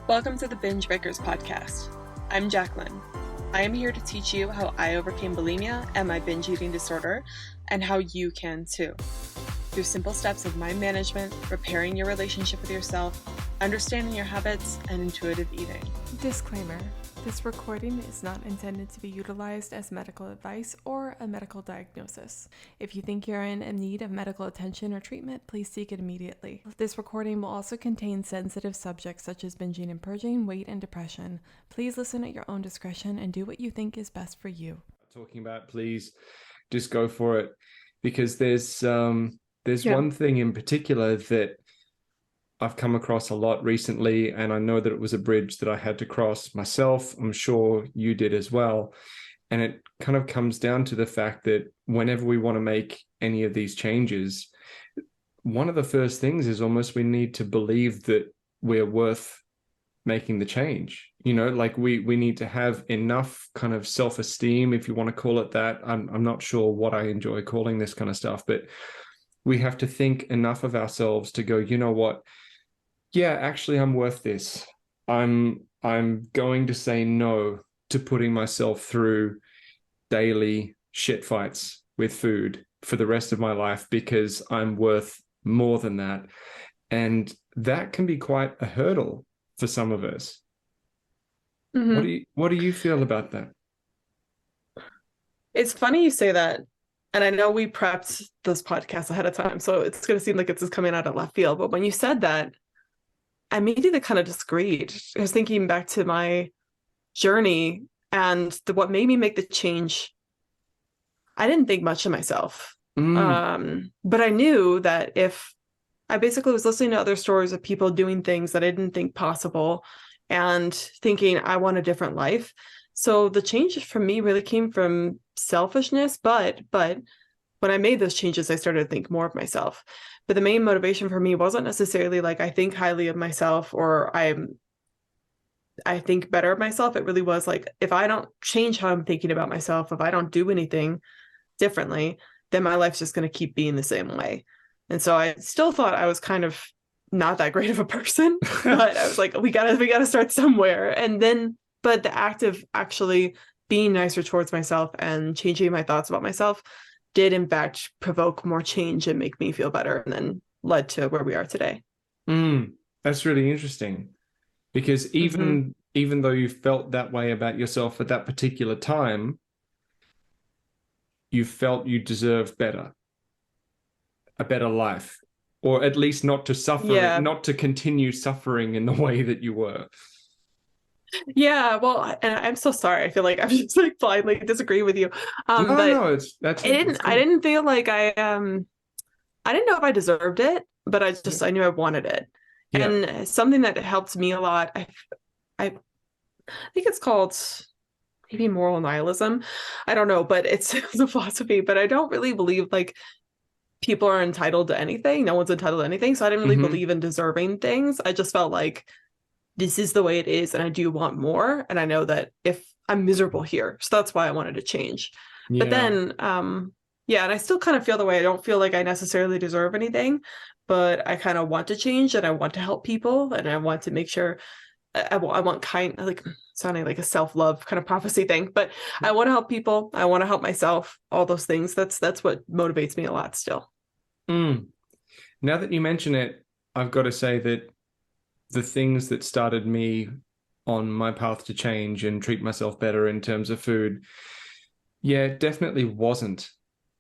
Welcome to the Binge Breakers podcast. I'm Jacqueline. I am here to teach you how I overcame bulimia and my binge eating disorder, and how you can too. Through simple steps of mind management, repairing your relationship with yourself, understanding your habits, and intuitive eating. Disclaimer: this recording is not intended to be utilized as medical advice or a medical diagnosis. If you think you're in need of medical attention or treatment, please seek it immediately. This recording will also contain sensitive subjects such as binging and purging, weight, and depression. Please listen at your own discretion and do what you think is best for you. Talking about, please just go for it, because there's one thing in particular that I've come across a lot recently, and I know that it was a bridge that I had to cross myself. I'm sure you did as well. And it kind of comes down to the fact that whenever we want to make any of these changes, one of the first things is almost we need to believe that we're worth making the change. You know, like we need to have enough kind of self-esteem, if you want to call it that. I'm not sure what I enjoy calling this kind of stuff, but we have to think enough of ourselves to go, you know what? Yeah, actually, I'm worth this. I'm going to say no to putting myself through daily shit fights with food for the rest of my life, because I'm worth more than that. And that can be quite a hurdle for some of us. Mm-hmm. What do you feel about that? It's funny you say that. And I know we prepped this podcast ahead of time, so it's going to seem like it's just coming out of left field. But when you said that, I immediately kind of disagreed. I was thinking back to my journey and what made me make the change. I didn't think much of myself. But I knew that if I basically was listening to other stories of people doing things that I didn't think possible and thinking I want a different life. So the change for me really came from selfishness, but when I made those changes, I started to think more of myself. But the main motivation for me wasn't necessarily like I think highly of myself or I think better of myself. It really was like, if I don't change how I'm thinking about myself, if I don't do anything differently, then my life's just going to keep being the same way. And so I still thought I was kind of not that great of a person, but I was like, we gotta start somewhere. But the act of actually being nicer towards myself and changing my thoughts about myself did in fact provoke more change and make me feel better, and then led to where we are today. That's really interesting, because even though you felt that way about yourself at that particular time, you felt you deserved better, a better life, or at least not to suffer, not to continue suffering in the way that you were. Yeah, well, and I'm so sorry. I feel like I'm just like blindly disagree with you. I didn't feel like I didn't know if I deserved it, but I knew I wanted it. Yeah. And something that helped me a lot, I think it's called maybe moral nihilism. I don't know, but it's a philosophy, but I don't really believe like people are entitled to anything. No one's entitled to anything. So I didn't really believe in deserving things. I just felt like this is the way it is, and I do want more. And I know that if I'm miserable here, so that's why I wanted to change. Yeah. But then, and I still kind of feel the way. I don't feel like I necessarily deserve anything, but I kind of want to change, and I want to help people, and I want to make sure I want kind, like sounding like a self-love kind of prophecy thing, but I want to help people. I want to help myself, all those things. That's what motivates me a lot still. Now that you mention it, I've got to say that the things that started me on my path to change and treat myself better in terms of food, it definitely wasn't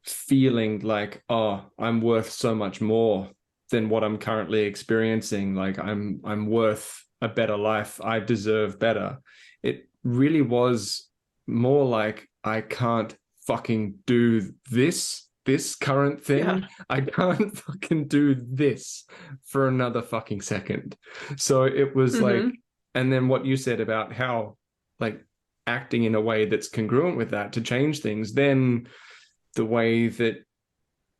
feeling like, oh, I'm worth so much more than what I'm currently experiencing. Like I'm worth a better life. I deserve better. It really was more like, I can't fucking do this current thing. Yeah. I can't fucking do this for another fucking second. So it was like, and then what you said about how like acting in a way that's congruent with that to change things, then the way that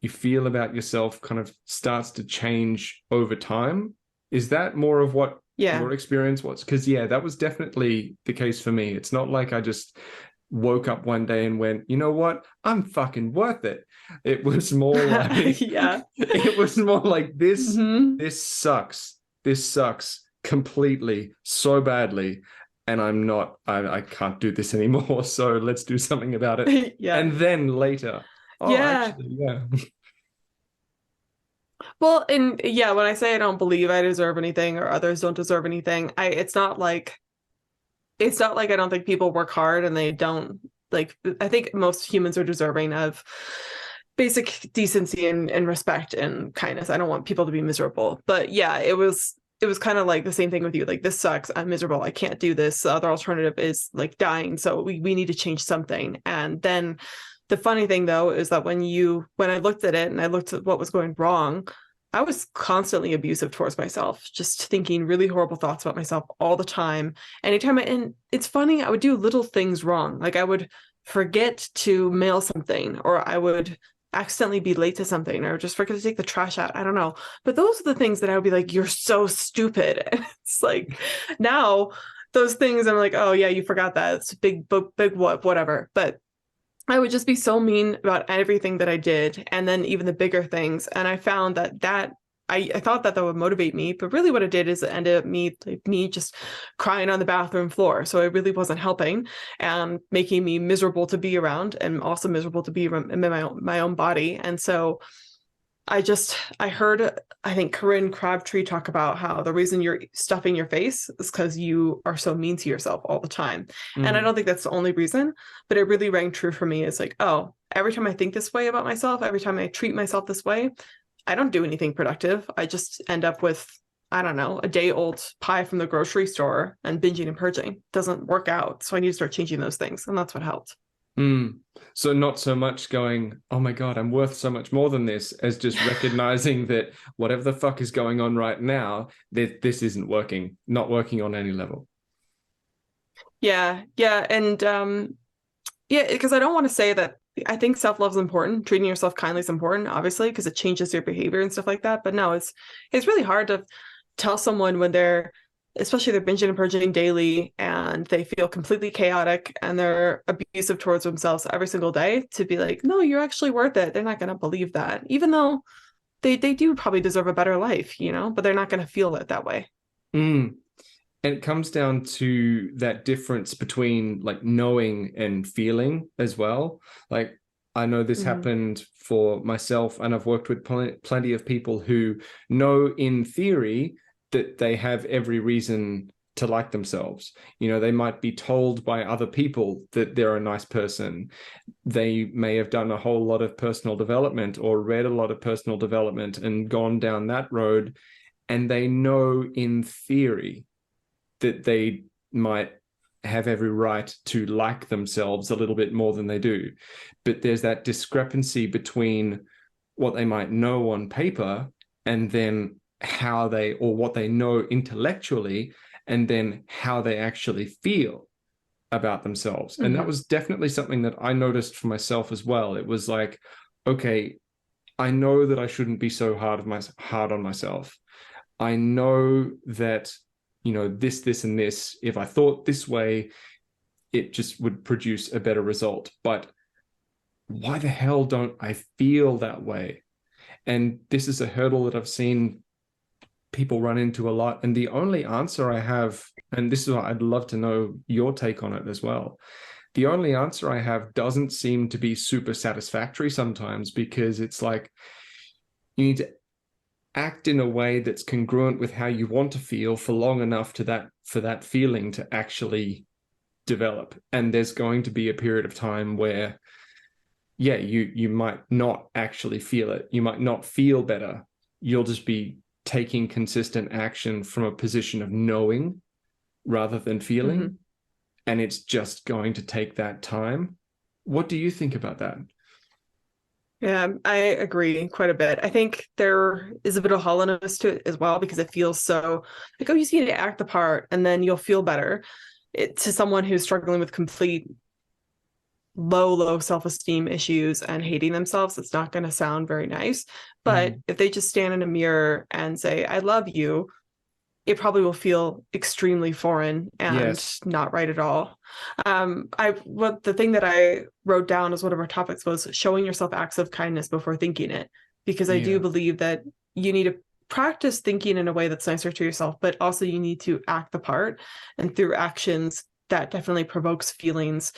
you feel about yourself kind of starts to change over time. Is that more of what your experience was? Because that was definitely the case for me. It's not like I just woke up one day and went, you know what, I'm fucking worth it. It was more like, it was more like this, this sucks. completely so badly, and I can't do this anymore, so let's do something about it. Yeah. And then later, oh, Yeah. actually, yeah. Well, and yeah, when I say I don't believe I deserve anything or others don't deserve anything, it's not like I don't think people work hard and they don't, like, I think most humans are deserving of basic decency and respect and kindness. I don't want people to be miserable. But yeah, it was kind of like the same thing with you. Like, this sucks. I'm miserable. I can't do this. The other alternative is like dying. So we need to change something. And then the funny thing though is that when I looked at it and I looked at what was going wrong, I was constantly abusive towards myself, just thinking really horrible thoughts about myself all the time. And it's funny, I would do little things wrong. Like, I would forget to mail something, or I would accidentally be late to something, or just forget to take the trash out. I don't know. But those are the things that I would be like, you're so stupid. And it's like, now those things, I'm like, oh yeah, you forgot that. It's a big whatever. But I would just be so mean about everything that I did, and then even the bigger things. And I found that I thought that would motivate me, but really what it did is it ended up me just crying on the bathroom floor. So it really wasn't helping, and making me miserable to be around, and also miserable to be in my own body. And so I heard, I think, Corinne Crabtree talk about how the reason you're stuffing your face is because you are so mean to yourself all the time. And I don't think that's the only reason, but it really rang true for me. It's like, oh, every time I think this way about myself, every time I treat myself this way, I don't do anything productive. I just end up with, I don't know, a day-old pie from the grocery store and binging and purging. Doesn't work out. So I need to start changing those things. And that's what helped. So not so much going, oh my God, I'm worth so much more than this, as just recognizing that whatever the fuck is going on right now, this isn't working, not working on any level. Yeah. And yeah, because I don't want to say that I think self-love is important. Treating yourself kindly is important, obviously, because it changes your behavior and stuff like that. But no, it's really hard to tell someone when especially they're binging and purging daily and they feel completely chaotic and they're abusive towards themselves every single day, to be like, no, you're actually worth it. They're not going to believe that, even though they do probably deserve a better life, but they're not going to feel it that way. And it comes down to that difference between like knowing and feeling as well. Like, I know this happened for myself, and I've worked with plenty of people who know in theory that they have every reason to like themselves. They might be told by other people that they're a nice person. They may have done a whole lot of personal development or read a lot of personal development and gone down that road. And they know in theory that they might have every right to like themselves a little bit more than they do. But there's that discrepancy between what they might know on paper and then what they know intellectually, and then how they actually feel about themselves. And that was definitely something that I noticed for myself as well. It was like, okay, I know that I shouldn't be so hard on myself. I know that, this and this, if I thought this way, it just would produce a better result. But why the hell don't I feel that way? And this is a hurdle that I've seen people run into a lot. And the only answer I have, and this is what I'd love to know your take on it as well, the only answer I have doesn't seem to be super satisfactory sometimes, because it's like you need to act in a way that's congruent with how you want to feel for long enough for that feeling to actually develop. And there's going to be a period of time where, yeah, you might not actually feel it. You might not feel better. You'll just be taking consistent action from a position of knowing rather than feeling. And it's just going to take that time. What do you think about that? Yeah, I agree quite a bit. I think there is a bit of hollowness to it as well, because it feels so like, oh, you just need to act the part and then you'll feel better. To someone who's struggling with complete low self-esteem issues and hating themselves, it's not going to sound very nice. But if they just stand in a mirror and say, I love you, it probably will feel extremely foreign and not right at all. The thing that I wrote down as one of our topics was showing yourself acts of kindness before thinking it, because I do believe that you need to practice thinking in a way that's nicer to yourself, but also you need to act the part. And through actions, that definitely provokes feelings.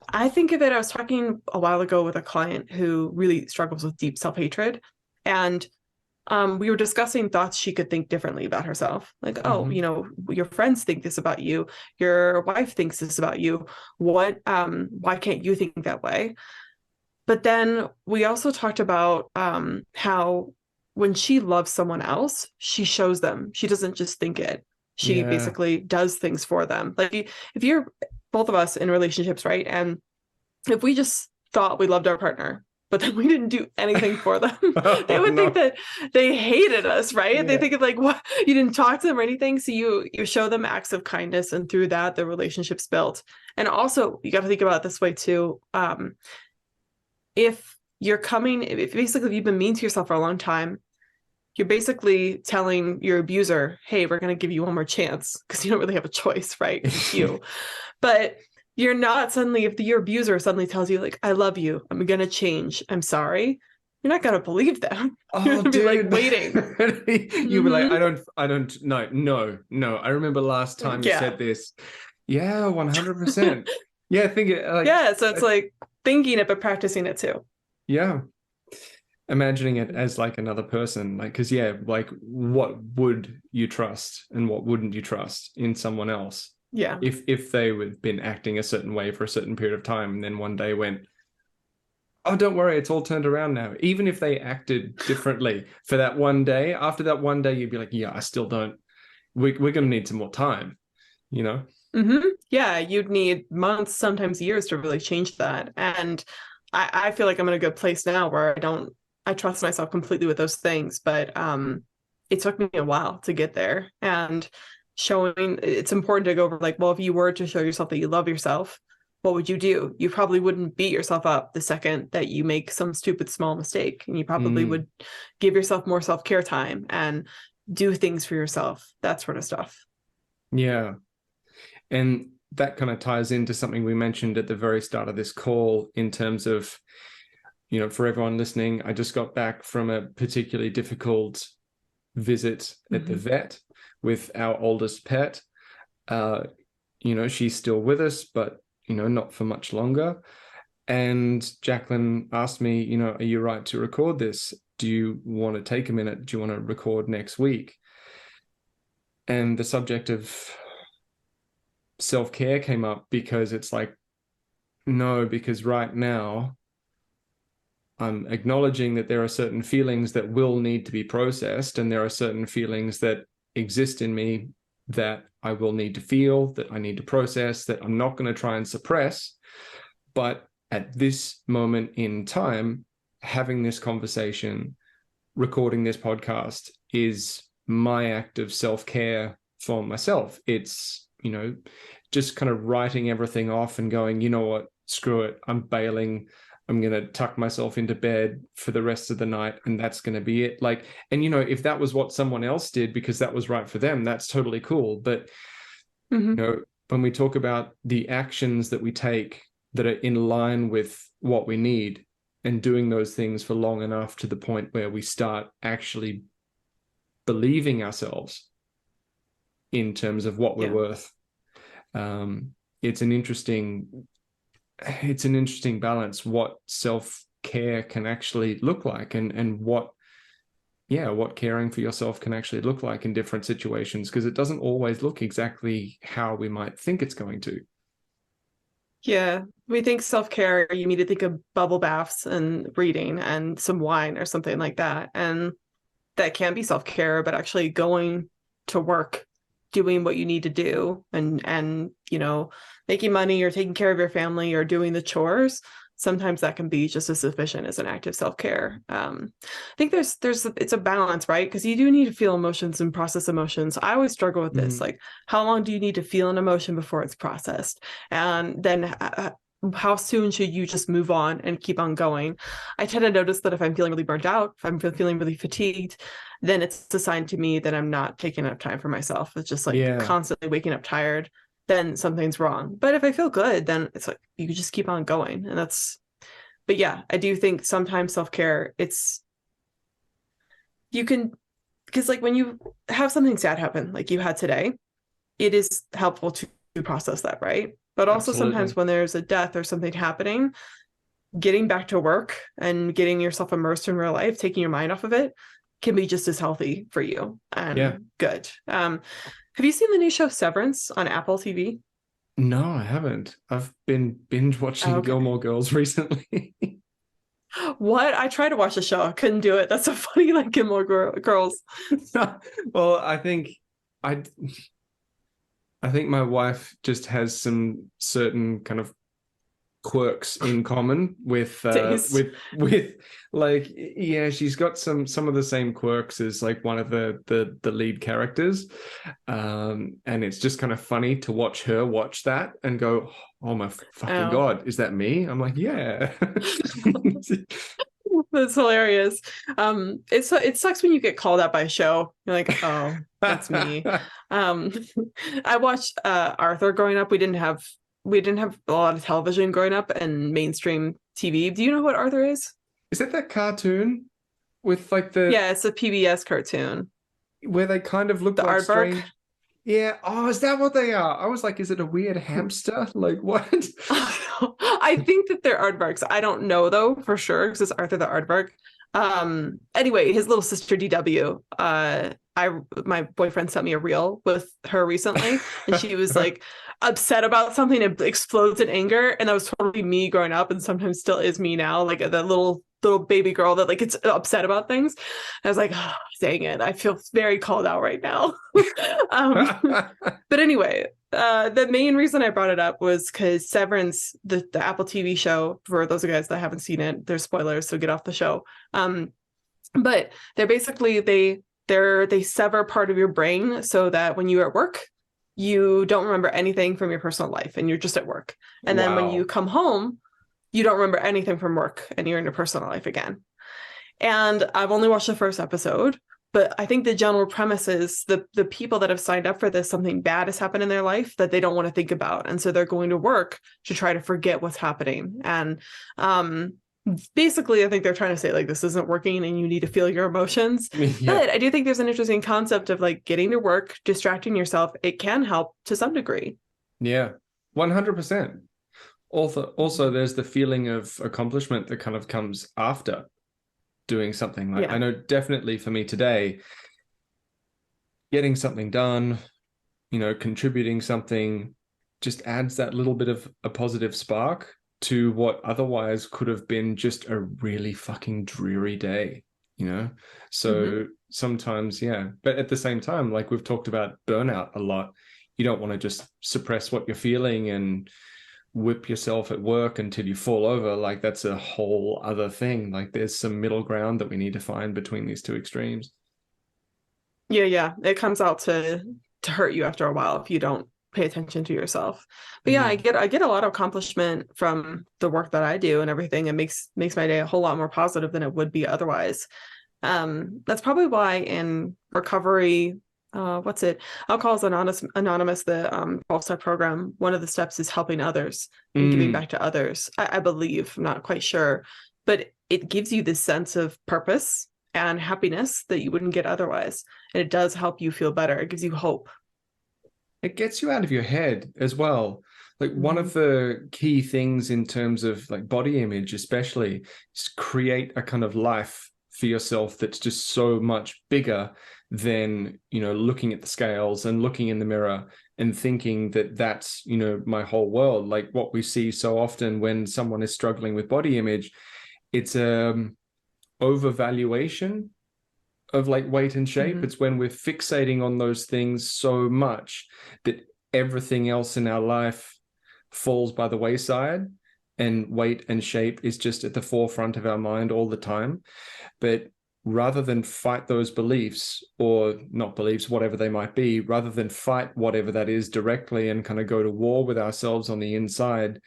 I think of it, I was talking a while ago with a client who really struggles with deep self-hatred. And we were discussing thoughts she could think differently about herself. Like, oh, Mhm. you know, your friends think this about you. Your wife thinks this about you. What, why can't you think that way? But then we also talked about how when she loves someone else, she shows them. She doesn't just think it. She Yeah. basically does things for them. Like if you're both of us in relationships, right? And if we just thought we loved our partner, but then we didn't do anything for them, they Oh, would think no. that they hated us, right? They Yeah. think of like, what, you didn't talk to them or anything. So you show them acts of kindness, and through that, the relationship's built. And also, you got to think about it this way too. If you're coming, if basically if you've been mean to yourself for a long time, you're basically telling your abuser, hey, we're going to give you one more chance, because you don't really have a choice, right? It's you. But you're not suddenly, if your abuser suddenly tells you, like, I love you, I'm going to change, I'm sorry, you're not going to believe them. You're Oh, going to be like dude. waiting. You were like, Mhm. no. I remember last time you Yeah. said this. Yeah, 100%. Yeah, think it like, Yeah. So it's like thinking it, but practicing it too. yeah, imagining it as like another person. Like, because, yeah, like, what would you trust and what wouldn't you trust in someone else? Yeah. If they had been acting a certain way for a certain period of time and then one day went, oh, don't worry, it's all turned around now. Even if they acted differently for that one day, after that one day, you'd be like, yeah, I still don't. We're going to need some more time, you know? Mm-hmm. Yeah, you'd need months, sometimes years to really change that. And I feel like I'm in a good place now where I trust myself completely with those things. But it took me a while to get there. And showing it's important to go over like, well, if you were to show yourself that you love yourself, what would you do? You probably wouldn't beat yourself up the second that you make some stupid small mistake. And you probably Mm, would give yourself more self-care time and do things for yourself, that sort of stuff. yeah. And that kind of ties into something we mentioned at the very start of this call in terms of, you know, for everyone listening, I just got back from a particularly difficult visit at the Mm-hmm. vet with our oldest pet. Uh, you know, she's still with us, but, you know, not for much longer. And Jacqueline asked me, you know, are you right to record this? Do you want to take a minute? Do you want to record next week? And the subject of self-care came up because it's like, no, because right now I'm acknowledging that there are certain feelings that will need to be processed, and there are certain feelings that exist in me that I will need to feel, that I need to process, that I'm not going to try and suppress. But at this moment in time, having this conversation, recording this podcast is my act of self-care for myself. It's, you know, just kind of writing everything off and going, you know what, screw it, I'm bailing. I'm going to tuck myself into bed for the rest of the night, and that's going to be it. Like, and, you know, if that was what someone else did because that was right for them, that's totally cool. But, Mm-hmm. you know, when we talk about the actions that we take that are in line with what we need, and doing those things for long enough to the point where we start actually believing ourselves in terms of what we're Yeah. worth. It's an interesting balance, what self-care can actually look like, and what caring for yourself can actually look like in different situations, because it doesn't always look exactly how we might think it's going to. Yeah. We think self-care, you immediately think of bubble baths and reading and some wine or something like that. And that can be self-care, but actually going to work, doing what you need to do, and you know, making money or taking care of your family or doing the chores, sometimes that can be just as sufficient as an act of self-care. I think it's a balance, right? Because you do need to feel emotions and process emotions. I always struggle with this, like, how long do you need to feel an emotion before it's processed? And then how soon should you just move on and keep on going? I tend to notice that if I'm feeling really burnt out, if I'm feeling really fatigued, then it's a sign to me that I'm not taking enough time for myself. It's just like Yeah. constantly waking up tired, then something's wrong. But if I feel good, then it's like you can just keep on going. And but yeah, I do think sometimes self-care, you can because like when you have something sad happen, like you had today, it is helpful to process that, right? But also sometimes Absolutely. when there's a death or something happening, getting back to work and getting yourself immersed in real life, taking your mind off of it, can be just as healthy for you Yeah. and good. Have you seen the new show Severance on Apple TV? No, I haven't. I've been binge Oh, watching okay. Gilmore Girls recently. What? I tried to watch the show. I couldn't do it. That's so funny, like Gilmore Girls. Well, I I think my wife just has some certain kind of quirks in common Taste. with like, yeah, she's got some of the same quirks as like one of the lead characters, and it's just kind of funny to watch her watch that and go, oh my fucking Oh, god, is that me? I'm like, yeah. that's hilarious. It sucks when you get called out by a show. You're like, oh, that's me. Um, I watched Arthur growing up. We didn't have a lot of television growing up and mainstream TV. Do you know what Arthur is? Is that cartoon with like the Yeah, it's a PBS cartoon. where they kind of look The like aardvark. strange? Yeah. Oh, is that what they are? I was like, is it a weird hamster? Like what? I think that they're aardvarks. I don't know though for sure because it's Arthur the aardvark. Anyway, his little sister DW. My boyfriend sent me a reel with her recently, and she was like upset about something and explodes in anger, and that was totally me growing up, and sometimes still is me now, like that little baby girl that like gets upset about things. I was like, oh, dang it, I feel very called out right now. But anyway, the main reason I brought it up was because Severance, the Apple TV show, for those of you guys that haven't seen it, there's spoilers, so get off the show. But they're basically they sever part of your brain so that when you're at work, you don't remember anything from your personal life and you're just at work. And then when you Wow. come home, you don't remember anything from work and you're in your personal life again. And I've only watched the first episode, but I think the general premise is the people that have signed up for this, something bad has happened in their life that they don't want to think about. And so they're going to work to try to forget what's happening. And basically, I think they're trying to say, like, this isn't working and you need to feel your emotions. Yeah. But I do think there's an interesting concept of like getting to work, distracting yourself. It can help to some degree. Yeah. 100%. Also, there's the feeling of accomplishment that kind of comes after doing something. Like, Yeah. I know definitely for me today, getting something done, contributing something just adds that little bit of a positive spark to what otherwise could have been just a really fucking dreary day, So sometimes, yeah. But at the same time, like we've talked about burnout a lot, you don't want to just suppress what you're feeling and whip yourself at work until you fall over. Like that's a whole other thing. Like there's some middle ground that we need to find between these two extremes. Yeah. It comes out to hurt you after a while if you don't pay attention to yourself. But yeah, I get a lot of accomplishment from the work that I do and everything. It makes my day a whole lot more positive than it would be otherwise. That's probably why in recovery, what's it? Alcoholics Anonymous, the 12-step program, one of the steps is helping others and giving back to others. I believe, I'm not quite sure, but it gives you this sense of purpose and happiness that you wouldn't get otherwise. And it does help you feel better. It gives you hope. It gets you out of your head as well. Like one of the key things in terms of like body image, especially, is create a kind of life for yourself that's just so much bigger than, looking at the scales and looking in the mirror and thinking that that's, my whole world. Like what we see so often when someone is struggling with body image, it's overvaluation of like weight and shape. It's when we're fixating on those things so much that everything else in our life falls by the wayside, and weight and shape is just at the forefront of our mind all the time. But rather than fight those beliefs, or not beliefs, whatever they might be, rather than fight whatever that is directly and kind of go to war with ourselves on the inside,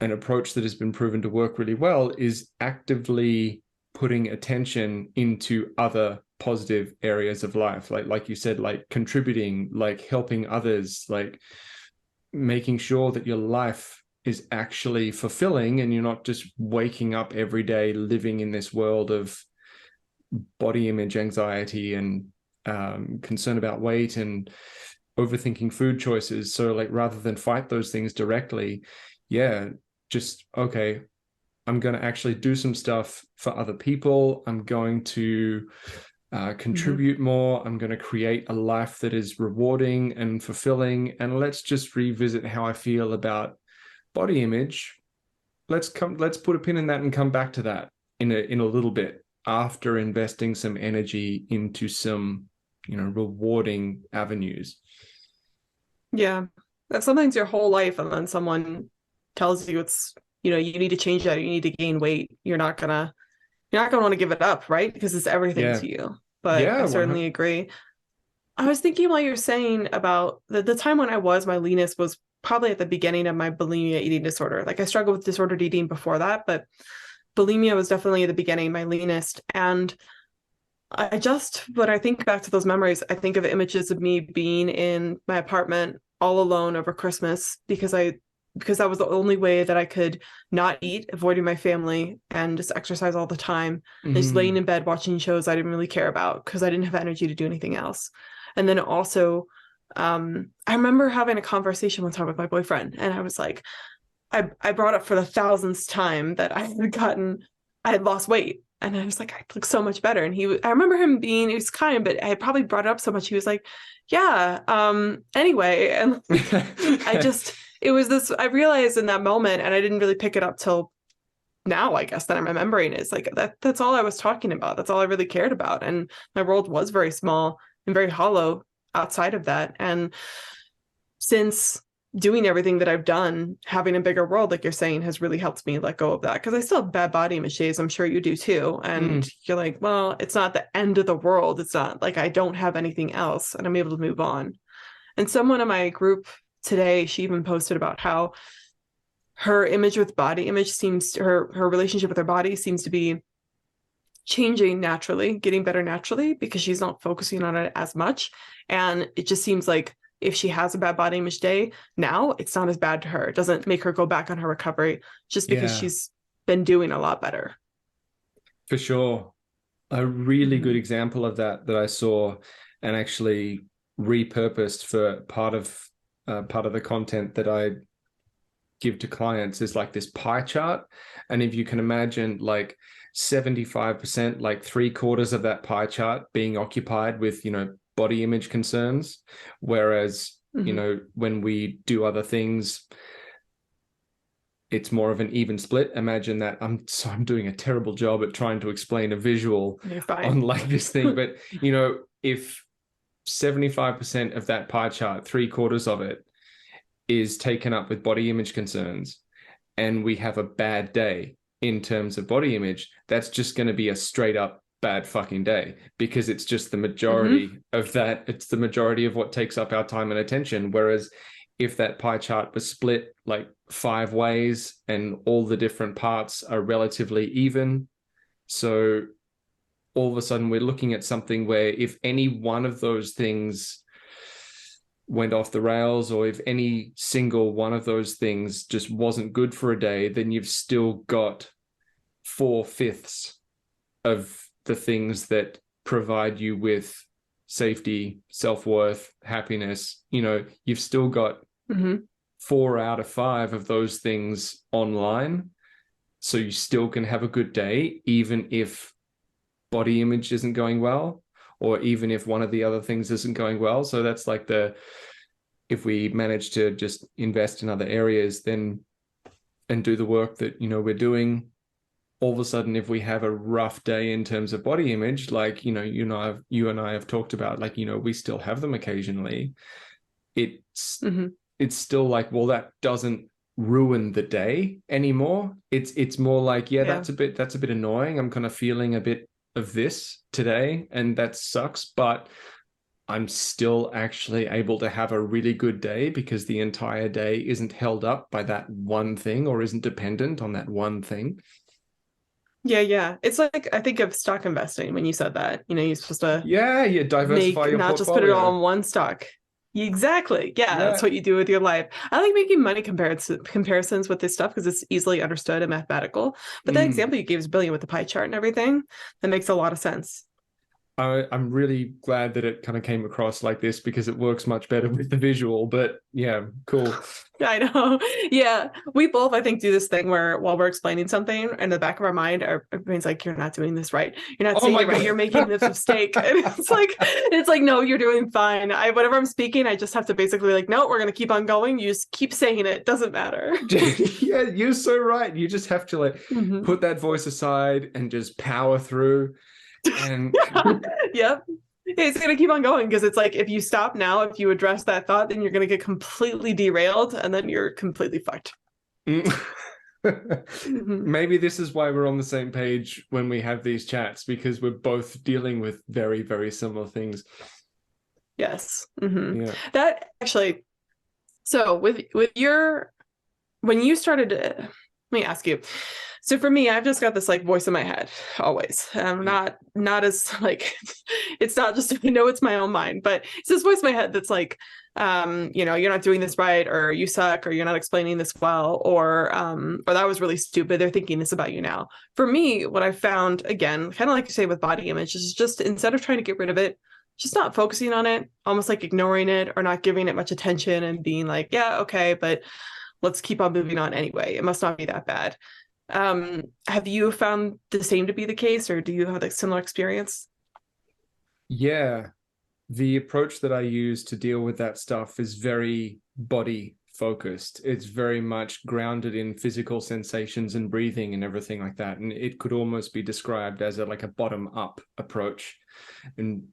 an approach that has been proven to work really well is actively putting attention into other positive areas of life, like you said, like contributing, like helping others, like making sure that your life is actually fulfilling and you're not just waking up every day living in this world of body image anxiety and concern about weight and overthinking food choices. So like, rather than fight those things directly, just, okay, I'm going to actually do some stuff for other people. I'm going to contribute more. I'm going to create a life that is rewarding and fulfilling. And let's just revisit how I feel about body image. Let's put a pin in that and come back to that in a little bit, after investing some energy into some, rewarding avenues. Yeah. That's sometimes your whole life, and then someone tells you it's, you need to change that, you need to gain weight. You're not gonna want to give it up, right? Because it's everything to you. But I certainly agree. I was thinking while you're saying about the time when my leanest was probably at the beginning of my bulimia eating disorder. Like, I struggled with disordered eating before that, but bulimia was definitely at the beginning, my leanest. And when I think back to those memories, I think of images of me being in my apartment all alone over Christmas because that was the only way that I could not eat, avoiding my family, and just exercise all the time. And just laying in bed watching shows I didn't really care about because I didn't have energy to do anything else. And then also, I remember having a conversation one time with my boyfriend, and I was like, I brought up for the thousandth time that I had lost weight. And I was like, I look so much better. And I remember him he was kind, but I had probably brought it up so much. He was like, yeah, anyway. And it was this, I realized in that moment, and I didn't really pick it up till now, I guess, that I'm remembering, is like, that's all I was talking about. That's all I really cared about. And my world was very small and very hollow outside of that. And since doing everything that I've done, having a bigger world, like you're saying, has really helped me let go of that. Because I still have bad body image days. I'm sure you do too. And you're like, well, it's not the end of the world. It's not like I don't have anything else, and I'm able to move on. And someone in my group today, she even posted about how her image with body image her relationship with her body seems to be changing naturally, getting better naturally, because she's not focusing on it as much. And it just seems like if she has a bad body image day now, it's not as bad to her. It doesn't make her go back on her recovery just because she's been doing a lot better. For sure. A really good example of that I saw and actually repurposed for part of the content that I give to clients is like this pie chart. And if you can imagine, like 75%, like 3/4 of that pie chart being occupied with, body image concerns, whereas when we do other things, it's more of an even split. Imagine that. I'm doing a terrible job at trying to explain a visual on like this thing, but if 75% of that pie chart, 3/4 of it, is taken up with body image concerns, and we have a bad day in terms of body image, that's just going to be a straight up bad fucking day, because it's just the majority of that. It's the majority of what takes up our time and attention. Whereas if that pie chart was split like 5 ways and all the different parts are relatively even, so all of a sudden we're looking at something where if any one of those things went off the rails, or if any single one of those things just wasn't good for a day, then you've still got 4/5 of the things that provide you with safety, self-worth, happiness. You've still got 4 out of 5 of those things online. So you still can have a good day, even if body image isn't going well, or even if one of the other things isn't going well. So that's like if we manage to just invest in other areas then and do the work that, we're doing, all of a sudden, if we have a rough day in terms of body image, like, you and I have talked about, like, we still have them occasionally. It's still like, well, that doesn't ruin the day anymore. It's more like, that's a bit annoying. I'm kind of feeling a bit of this today, and that sucks, but I'm still actually able to have a really good day because the entire day isn't held up by that one thing, or isn't dependent on that one thing. Yeah. It's like, I think of stock investing when you said that, you're supposed to diversify your not portfolio. just put it all in one stock. Exactly. Yeah, Yeah. that's what you do with your life. I like making money comparisons with this stuff because it's easily understood and mathematical. But that Mm. example you gave is brilliant with the pie chart and everything. That makes a lot of sense. I'm really glad that it kind of came across like this because it works much better with the visual. But yeah, cool. I know. Yeah. We both, I think, do this thing where while we're explaining something in the back of our mind, our brain's like, you're not doing this right. You're not Oh saying my it right. God. You're making this mistake. And it's like, no, you're doing fine. Whatever I'm speaking, I just have to basically like, no, we're gonna keep on going. You just keep saying it. Doesn't matter. Yeah, you're so right. You just have to like Mhm. put that voice aside and just power through. And Yep. It's going to keep on going because it's like if you stop now, if you address that thought, then you're going to get completely derailed and then you're completely fucked. maybe this is why we're on the same page when we have these chats, because we're both dealing with very, very similar things. Yes. Mm-hmm. Yeah. That actually, so with your, when you started, let me ask you. So for me, I've just got this like voice in my head always. I'm not as like, it's not just, I know it's my own mind, but it's this voice in my head that's like, you're not doing this right, or you suck, or you're not explaining this well, or that was really stupid. They're thinking this about you now. For me, what I found, again, kind of like you say with body image, is just instead of trying to get rid of it, just not focusing on it, almost like ignoring it or not giving it much attention and being like, yeah, okay, but let's keep on moving on anyway. It must not be that bad. Have you found the same to be the case, or do you have a similar experience? Yeah. The approach that I use to deal with that stuff is very body focused. It's very much grounded in physical sensations and breathing and everything like that. And it could almost be described as like a bottom up approach. And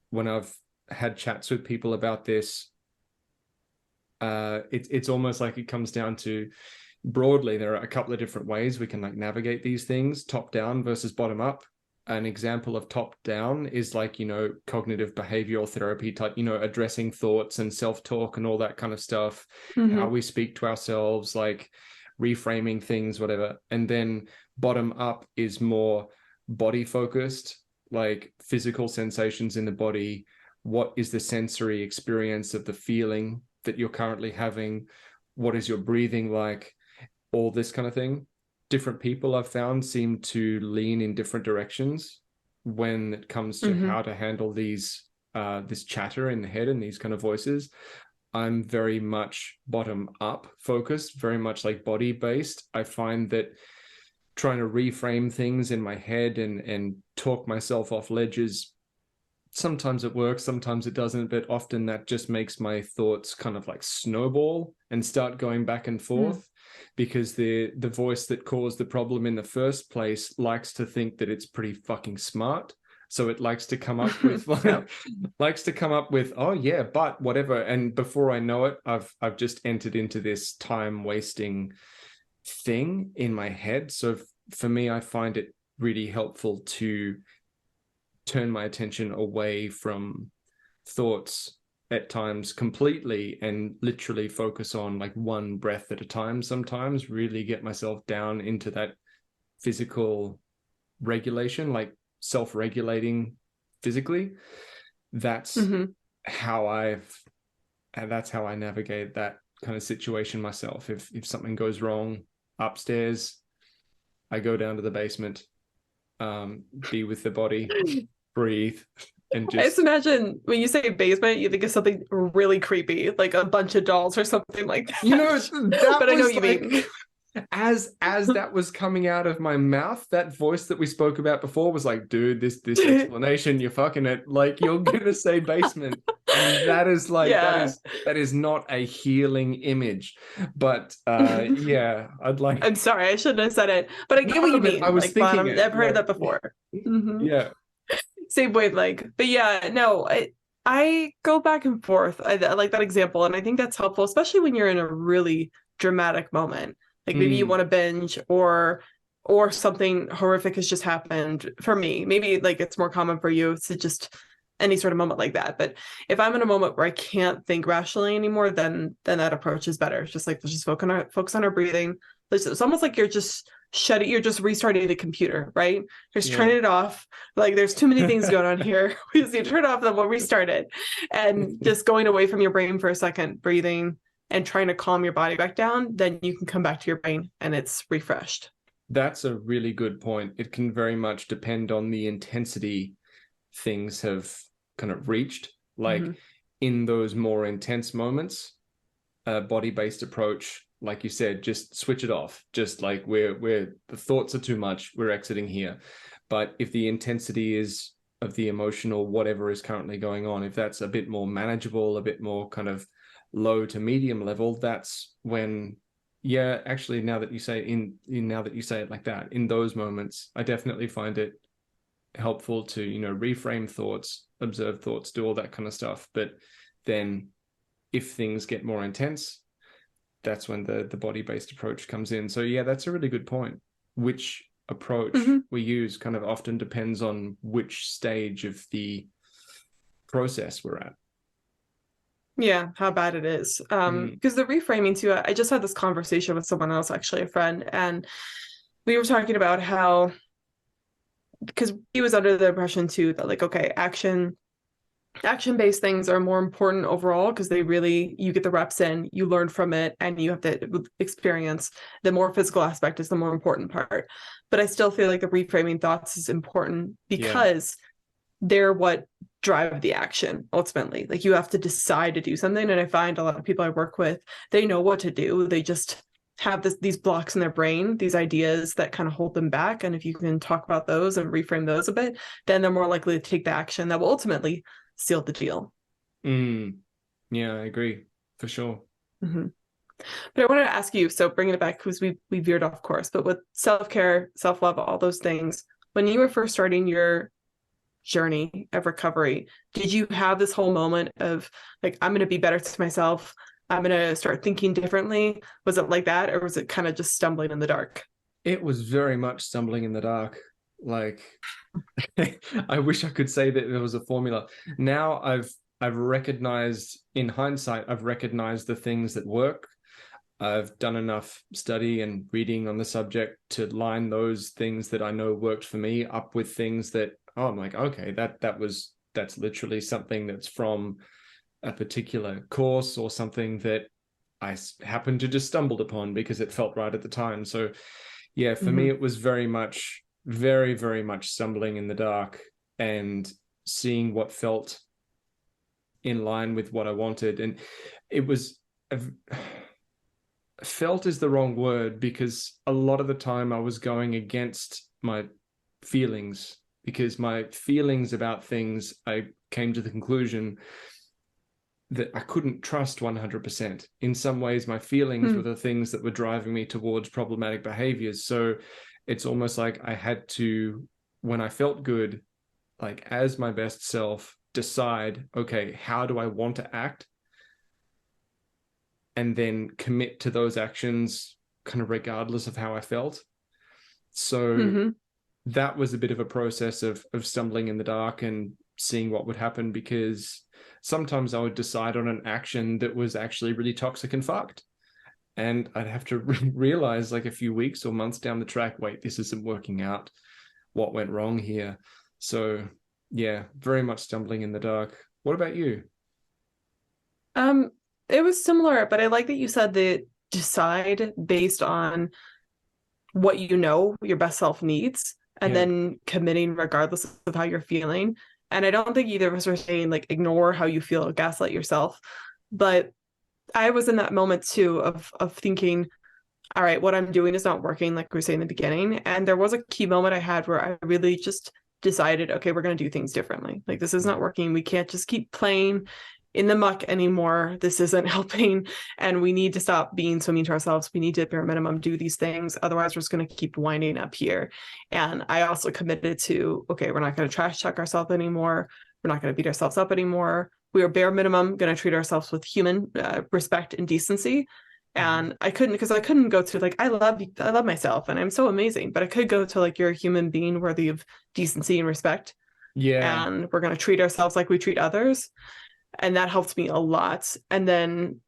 when I've had chats with people about this, it's almost like it comes down to, broadly, there are a couple of different ways we can like navigate these things, top down versus bottom up. An example of top down is like, cognitive behavioral therapy type, addressing thoughts and self-talk and all that kind of stuff, Mm-hmm. how we speak to ourselves, like reframing things, whatever. And then bottom up is more body focused, like physical sensations in the body. What is the sensory experience of the feeling that you're currently having? What is your breathing like? All this kind of thing. Different people I've found seem to lean in different directions when it comes to how to handle these this chatter in the head and these kind of voices. I'm very much bottom up focused, very much like body based. I find that trying to reframe things in my head and talk myself off ledges, sometimes it works, sometimes it doesn't, but often that just makes my thoughts kind of like snowball and start going back and forth. Because the voice that caused the problem in the first place likes to think that it's pretty fucking smart. So it likes to come up with oh yeah, but whatever. And before I know it, I've just entered into this time wasting thing in my head. So for me, I find it really helpful to turn my attention away from thoughts at times completely and literally focus on like one breath at a time. Sometimes really get myself down into that physical regulation, like self-regulating physically. That's how I navigate that kind of situation myself. If something goes wrong upstairs, I go down to the basement, be with the body, breathe. And I just imagine when you say basement, you think of something really creepy, like a bunch of dolls or something like that. But I know what you mean. As that was coming out of my mouth, that voice that we spoke about before was like, dude, this explanation, you're fucking it. Like, you're gonna say basement. And that is like, that is not a healing image. But yeah, I'm sorry, I shouldn't have said it, but I get what you mean. I was like thinking bottom, I've heard that before. Yeah. Same wavelength. But yeah, no, I go back and forth. I like that example, and I think that's helpful, especially when you're in a really dramatic moment. Like maybe you want to binge, or something horrific has just happened. For me, maybe like it's more common for you to just any sort of moment like that. But if I'm in a moment where I can't think rationally anymore, then that approach is better. It's just like let's just focus on our breathing, It's almost like you're just restarting the computer, right? Just Yeah. turning it off. Like there's too many things going on here. We just need to turn it off, then we'll restart it. And just going away from your brain for a second, breathing and trying to calm your body back down, then you can come back to your brain and it's refreshed. That's a really good point. It can very much depend on the intensity things have kind of reached. Like in those more intense moments, a body-based approach, like you said, just switch it off. Just like we're the thoughts are too much, we're exiting here. But if the intensity is of the emotional, whatever is currently going on, if that's a bit more manageable, a bit more kind of low to medium level, that's when, yeah, actually, now that you say it like that, in those moments, I definitely find it helpful to, reframe thoughts, observe thoughts, do all that kind of stuff. But then if things get more intense, that's when the body-based approach comes in. So yeah, that's a really good point. Which approach we use kind of often depends on which stage of the process we're at. Yeah, how bad it is. Because the reframing too, I just had this conversation with someone else, actually a friend, and we were talking about how, because he was under the impression too that like, okay, action-based things are more important overall because you get the reps in, you learn from it, and you have the experience. The more physical aspect is the more important part. But I still feel like the reframing thoughts is important because they're what drive the action ultimately. Like you have to decide to do something. And I find a lot of people I work with, they know what to do. They just have these blocks in their brain, these ideas that kind of hold them back. And if you can talk about those and reframe those a bit, then they're more likely to take the action that will ultimately seal the deal. Yeah, I agree for sure. But I wanted to ask you, so bringing it back because we veered off course, but with self-care, self-love, all those things, when you were first starting your journey of recovery, did you have this whole moment of like, I'm going to be better to myself, I'm going to start thinking differently? Was it like that, or was it kind of just stumbling in the dark? It was very much stumbling in the dark. Like I wish I could say that there was a formula. Now I've recognized, in hindsight, I've recognized the things that work. I've done enough study and reading on the subject to line those things that I know worked for me up with things that, I'm like, okay, that's literally something that's from a particular course or something that I happened to just stumbled upon because it felt right at the time. So yeah, for me, it was very much stumbling in the dark and seeing what felt in line with what I wanted. And it was, felt is the wrong word, because a lot of the time I was going against my feelings, because my feelings about things, I came to the conclusion that I couldn't trust 100%. In some ways, my feelings were the things that were driving me towards problematic behaviors. So it's almost like I had to, when I felt good, like as my best self, decide, okay, how do I want to act? And then commit to those actions kind of regardless of how I felt. So that was a bit of a process of stumbling in the dark and seeing what would happen, because sometimes I would decide on an action that was actually really toxic and fucked. And I'd have to realize like a few weeks or months down the track, wait, this isn't working out. What went wrong here? So yeah, very much stumbling in the dark. What about you? It was similar, but I like that you said that decide based on what you know your best self needs, and then committing regardless of how you're feeling. And I don't think either of us are saying like ignore how you feel, gaslight yourself. But I was in that moment too of thinking, all right, what I'm doing is not working, like we were saying in the beginning. And there was a key moment I had where I really just decided, okay, we're going to do things differently. Like this is not working. We can't just keep playing in the muck anymore. This isn't helping. And we need to stop being so mean to ourselves. We need to, at bare minimum, do these things. Otherwise, we're just going to keep winding up here. And I also committed to, okay, we're not going to trash talk ourselves anymore. We're not going to beat ourselves up anymore. We are bare minimum going to treat ourselves with human respect and decency. And I couldn't go to like, I love myself and I'm so amazing, but I could go to like, you're a human being worthy of decency and respect. Yeah. And we're going to treat ourselves like we treat others. And that helped me a lot. And then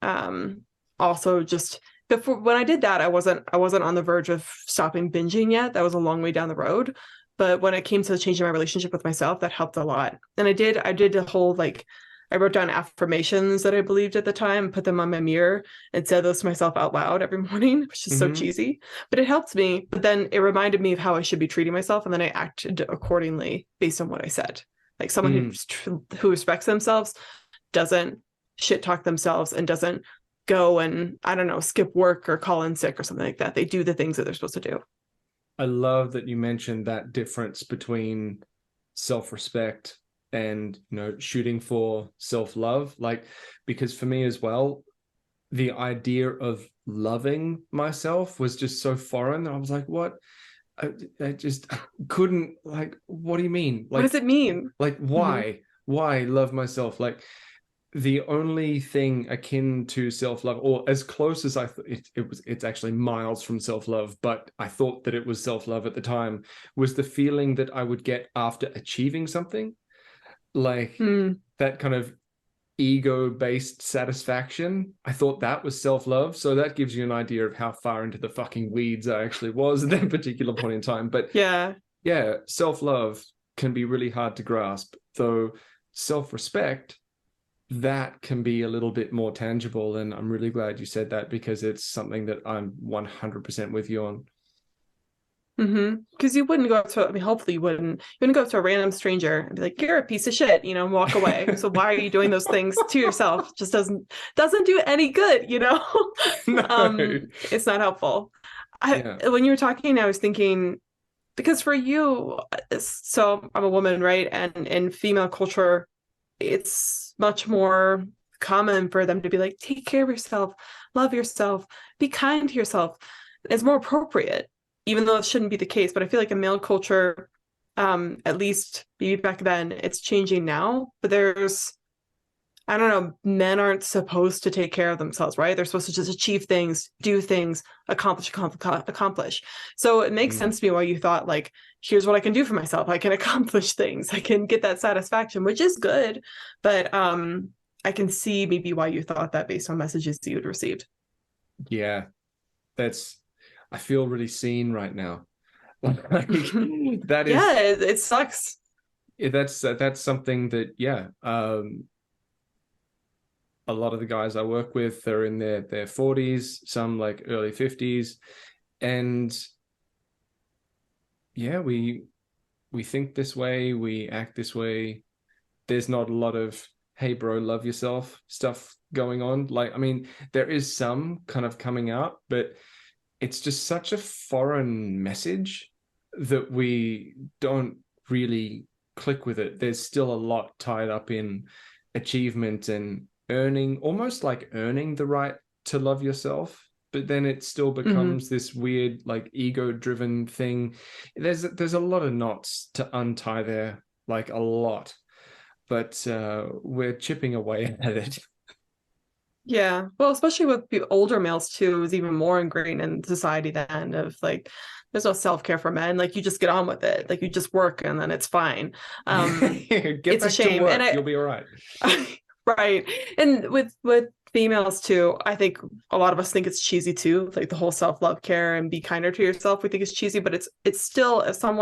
also just, before, when I did that, I wasn't on the verge of stopping binging yet. That was a long way down the road. But when it came to changing my relationship with myself, that helped a lot. And I did a whole, like, I wrote down affirmations that I believed at the time, put them on my mirror, and said those to myself out loud every morning, which is so cheesy, but it helped me. But then it reminded me of how I should be treating myself, and then I acted accordingly based on what I said. Like, someone who respects themselves doesn't shit talk themselves and doesn't go and, I don't know, skip work or call in sick or something like that. They do the things that they're supposed to do. I love that you mentioned that difference between self-respect and, you know, shooting for self-love. Like, because for me as well, the idea of loving myself was just so foreign. I was like, what? I just couldn't, like, what do you mean? Like, what does it mean? Like, why? Why love myself? Like, the only thing akin to self-love, or as close as I thought it's actually miles from self-love, but I thought that it was self-love at the time, was the feeling that I would get after achieving something, like that kind of ego-based satisfaction. I thought that was self-love. So that gives you an idea of how far into the fucking weeds I actually was at that particular point in time. But yeah, self-love can be really hard to grasp, though self-respect, that can be a little bit more tangible. And I'm really glad you said that, because it's something that I'm 100% with you on. Because you wouldn't go up to, I mean, hopefully you wouldn't go up to a random stranger and be like, you're a piece of shit, you know, and walk away. So why are you doing those things to yourself? Just doesn't do any good, you know. No. It's not helpful. When you were talking, I was thinking, because for you, so I'm a woman, right? And in female culture, it's much more common for them to be like, take care of yourself, love yourself, be kind to yourself. It's more appropriate, even though it shouldn't be the case. But I feel like in male culture, at least maybe back then, it's changing now, but there's, I don't know, men aren't supposed to take care of themselves, right? They're supposed to just achieve things, do things, accomplish. So it makes sense to me why you thought, like, here's what I can do for myself. I can accomplish things. I can get that satisfaction, which is good. But I can see maybe why you thought that based on messages that you had received. Yeah, I feel really seen right now. Like, that is, yeah, it sucks. That's something that, a lot of the guys I work with, they're in their 40s, some like early 50s. And yeah, we think this way, we act this way. There's not a lot of, hey bro, love yourself stuff going on. Like, I mean, there is some kind of coming out, but it's just such a foreign message that we don't really click with it. There's still a lot tied up in achievement and almost like earning the right to love yourself, but then it still becomes this weird, like, ego-driven thing. There's a lot of knots to untie there, like a lot, but we're chipping away at it. Yeah, well, especially with older males too, is even more ingrained in society then, of like, there's no self-care for men. Like, you just get on with it. Like, you just work and then it's fine. Get it's back a shame. to work. And You'll be all right. Right. And with females too, I think a lot of us think it's cheesy too. Like, the whole self-love care and be kinder to yourself, we think it's cheesy, but it's still, if some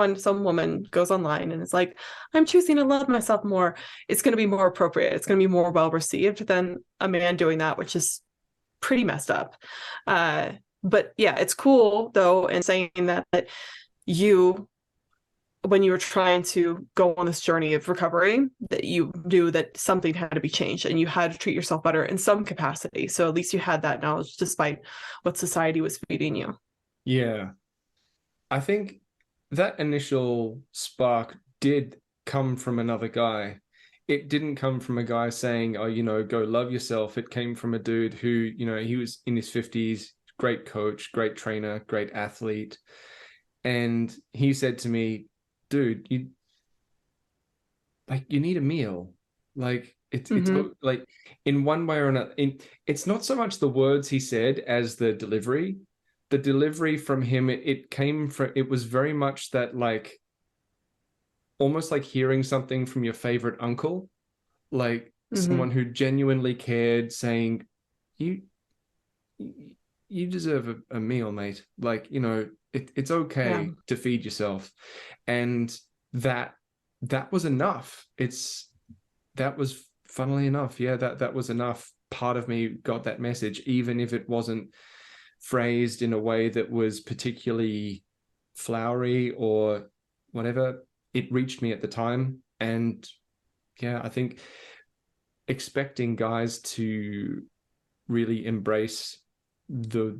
woman goes online and it's like, I'm choosing to love myself more, it's going to be more appropriate. It's going to be more well received than a man doing that, which is pretty messed up. But yeah, it's cool though, and saying that you, when you were trying to go on this journey of recovery, that you knew that something had to be changed and you had to treat yourself better in some capacity. So at least you had that knowledge despite what society was feeding you. Yeah. I think that initial spark did come from another guy. It didn't come from a guy saying, oh, you know, go love yourself. It came from a dude who, you know, he was in his 50s, great coach, great trainer, great athlete. And he said to me, dude, you need a meal. Like, it's like, in one way or another, it's not so much the words he said as the delivery. The delivery from him, it was very much that, like, almost like hearing something from your favorite uncle, like someone who genuinely cared, saying, you you deserve a meal, mate. Like, it's okay to feed yourself. And that was enough. That was, funnily enough, that was enough. Part of me got that message, even if it wasn't phrased in a way that was particularly flowery or whatever. It reached me at the time. And I think expecting guys to really embrace the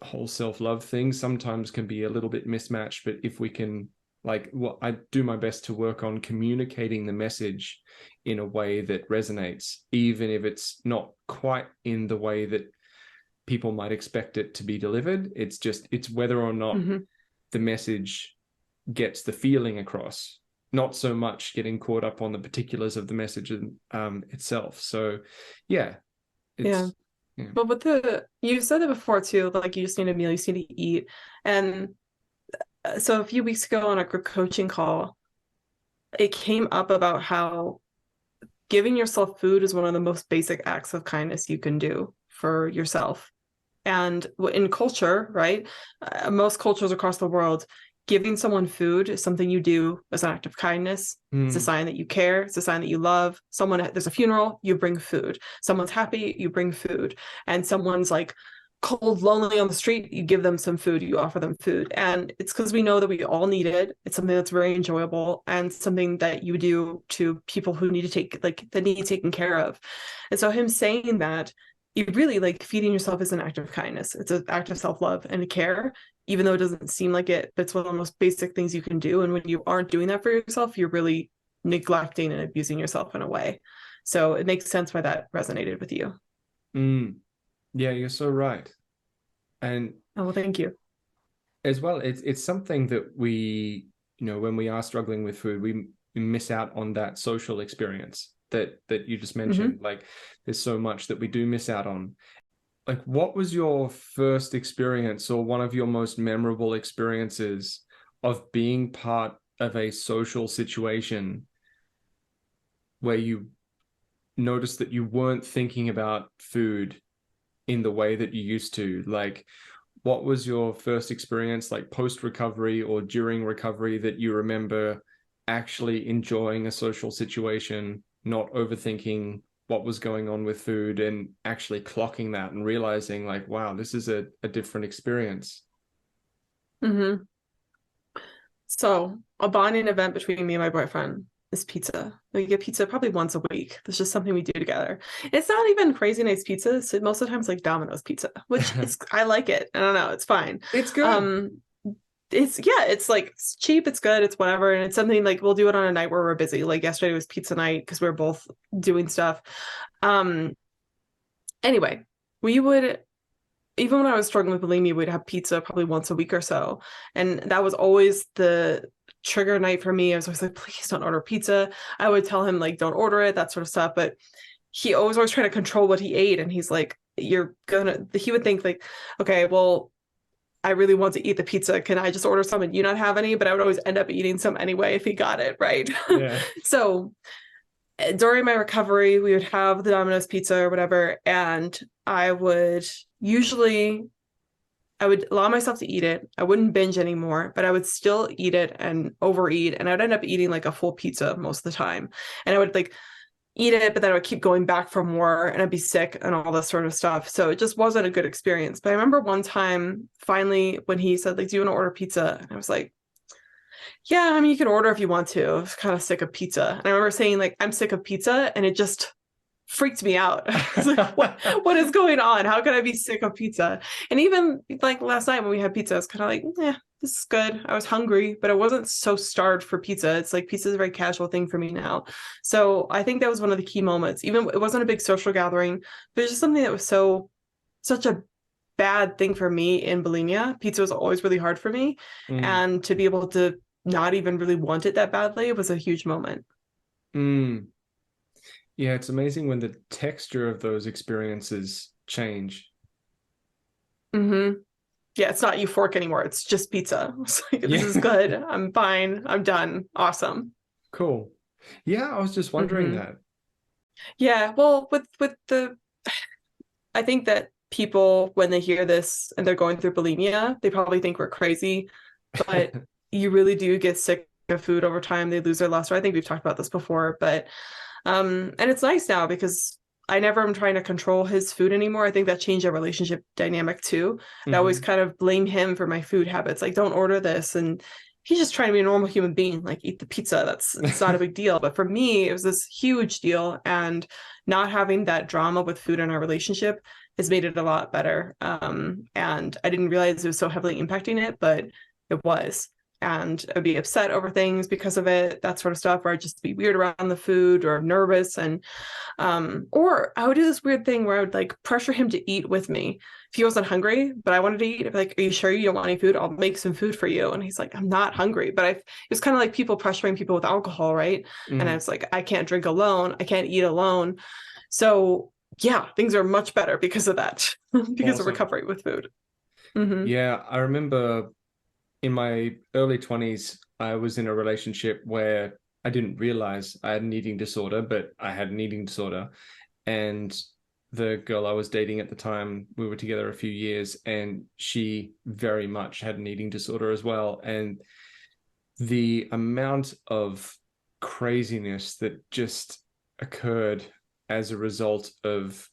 whole self-love thing sometimes can be a little bit mismatched. But if we can, I do my best to work on communicating the message in a way that resonates, even if it's not quite in the way that people might expect it to be delivered. It's whether or not the message gets the feeling across, not so much getting caught up on the particulars of the message itself. So but you said it before too, like you just need a meal, you just need to eat. And so a few weeks ago on a group coaching call, it came up about how giving yourself food is one of the most basic acts of kindness you can do for yourself. And in culture, right, most cultures across the world, giving someone food is something you do as an act of kindness. It's a sign that you care. It's a sign that you love. There's a funeral, you bring food. Someone's happy, you bring food. And someone's like cold, lonely on the street, you give them some food, you offer them food. And it's because we know that we all need it. It's something that's very enjoyable and something that you do to people who need that need taken care of. And so him saying that, you really, like, feeding yourself is an act of kindness. It's an act of self-love and care, even though it doesn't seem like it, but it's one of the most basic things you can do. And when you aren't doing that for yourself, you're really neglecting and abusing yourself in a way. So it makes sense why that resonated with you. Yeah, you're so right. And well, thank you. As well, it's something that we, when we are struggling with food, we miss out on that social experience that you just mentioned. Like, there's so much that we do miss out on. Like, what was your first experience or one of your most memorable experiences of being part of a social situation where you noticed that you weren't thinking about food in the way that you used to? Like, what was your first experience, like post-recovery or during recovery, that you remember actually enjoying a social situation, not overthinking what was going on with food, and actually clocking that and realizing, like, wow, this is a different experience? So a bonding event between me and my boyfriend is pizza. We get pizza probably once a week. It's just something we do together. It's not even crazy nice pizza. So most of the time it's like Domino's pizza, which I like it. I don't know. It's fine. It's good. It's like, it's cheap, it's good, it's whatever. And it's something like we'll do it on a night where we're busy. Like yesterday was pizza night because we were both doing stuff. Anyway, we would, even when I was struggling with bulimia, we'd have pizza probably once a week or so. And that was always the trigger night for me. I was always like, please don't order pizza. I would tell him, like, don't order it, that sort of stuff. But he always trying to control what he ate. And he's like, he would think like, okay, well, I really want to eat the pizza. Can I just order some and you not have any? But I would always end up eating some anyway if he got it, right? Yeah. So during my recovery, we would have the Domino's pizza or whatever. And I would allow myself to eat it. I wouldn't binge anymore, but I would still eat it and overeat. And I would end up eating like a full pizza most of the time. And I would like eat it, but then I would keep going back for more and I'd be sick and all this sort of stuff. So it just wasn't a good experience. But I remember one time finally when he said, like, do you want to order pizza? And I was like, yeah, I mean, you can order if you want to. I was kind of sick of pizza. And I remember saying, like, I'm sick of pizza. And it just freaked me out. I was like, what is going on? How can I be sick of pizza? And even like last night when we had pizza, I was kind of like, yeah, this is good. I was hungry, but I wasn't so starved for pizza. It's like pizza is a very casual thing for me now. So I think that was one of the key moments. Even it wasn't a big social gathering, but it's just something that was such a bad thing for me in bulimia. Pizza was always really hard for me. And to be able to not even really want it that badly was a huge moment. Yeah, it's amazing when the texture of those experiences change. Yeah, it's not euphoric anymore. It's just pizza. It's like, this is good. I'm fine. I'm done. Awesome. Cool. Yeah, I was just wondering that. Yeah, well, with the, I think that people, when they hear this and they're going through bulimia, they probably think we're crazy, but you really do get sick of food over time. They lose their luster. I think we've talked about this before, but and it's nice now because I never am trying to control his food anymore. I think that changed our relationship dynamic too. I always kind of blame him for my food habits. Like, don't order this. And he's just trying to be a normal human being, like eat the pizza. It's not a big deal. But for me, it was this huge deal. And not having that drama with food in our relationship has made it a lot better. And I didn't realize it was so heavily impacting it, but it was. And I'd be upset over things because of it, that sort of stuff, where I'd just be weird around the food or nervous. And or I would do this weird thing where I would like pressure him to eat with me. If he wasn't hungry, but I wanted to eat, I'd be like, are you sure you don't want any food? I'll make some food for you. And he's like, I'm not hungry. But it was kind of like people pressuring people with alcohol, right? And I was like, I can't drink alone. I can't eat alone. So yeah, things are much better because of that, because of recovery with food. Yeah, I remember in my early 20s, I was in a relationship where I didn't realize I had an eating disorder, but I had an eating disorder. And the girl I was dating at the time, we were together a few years, and she very much had an eating disorder as well. And the amount of craziness that just occurred as a result of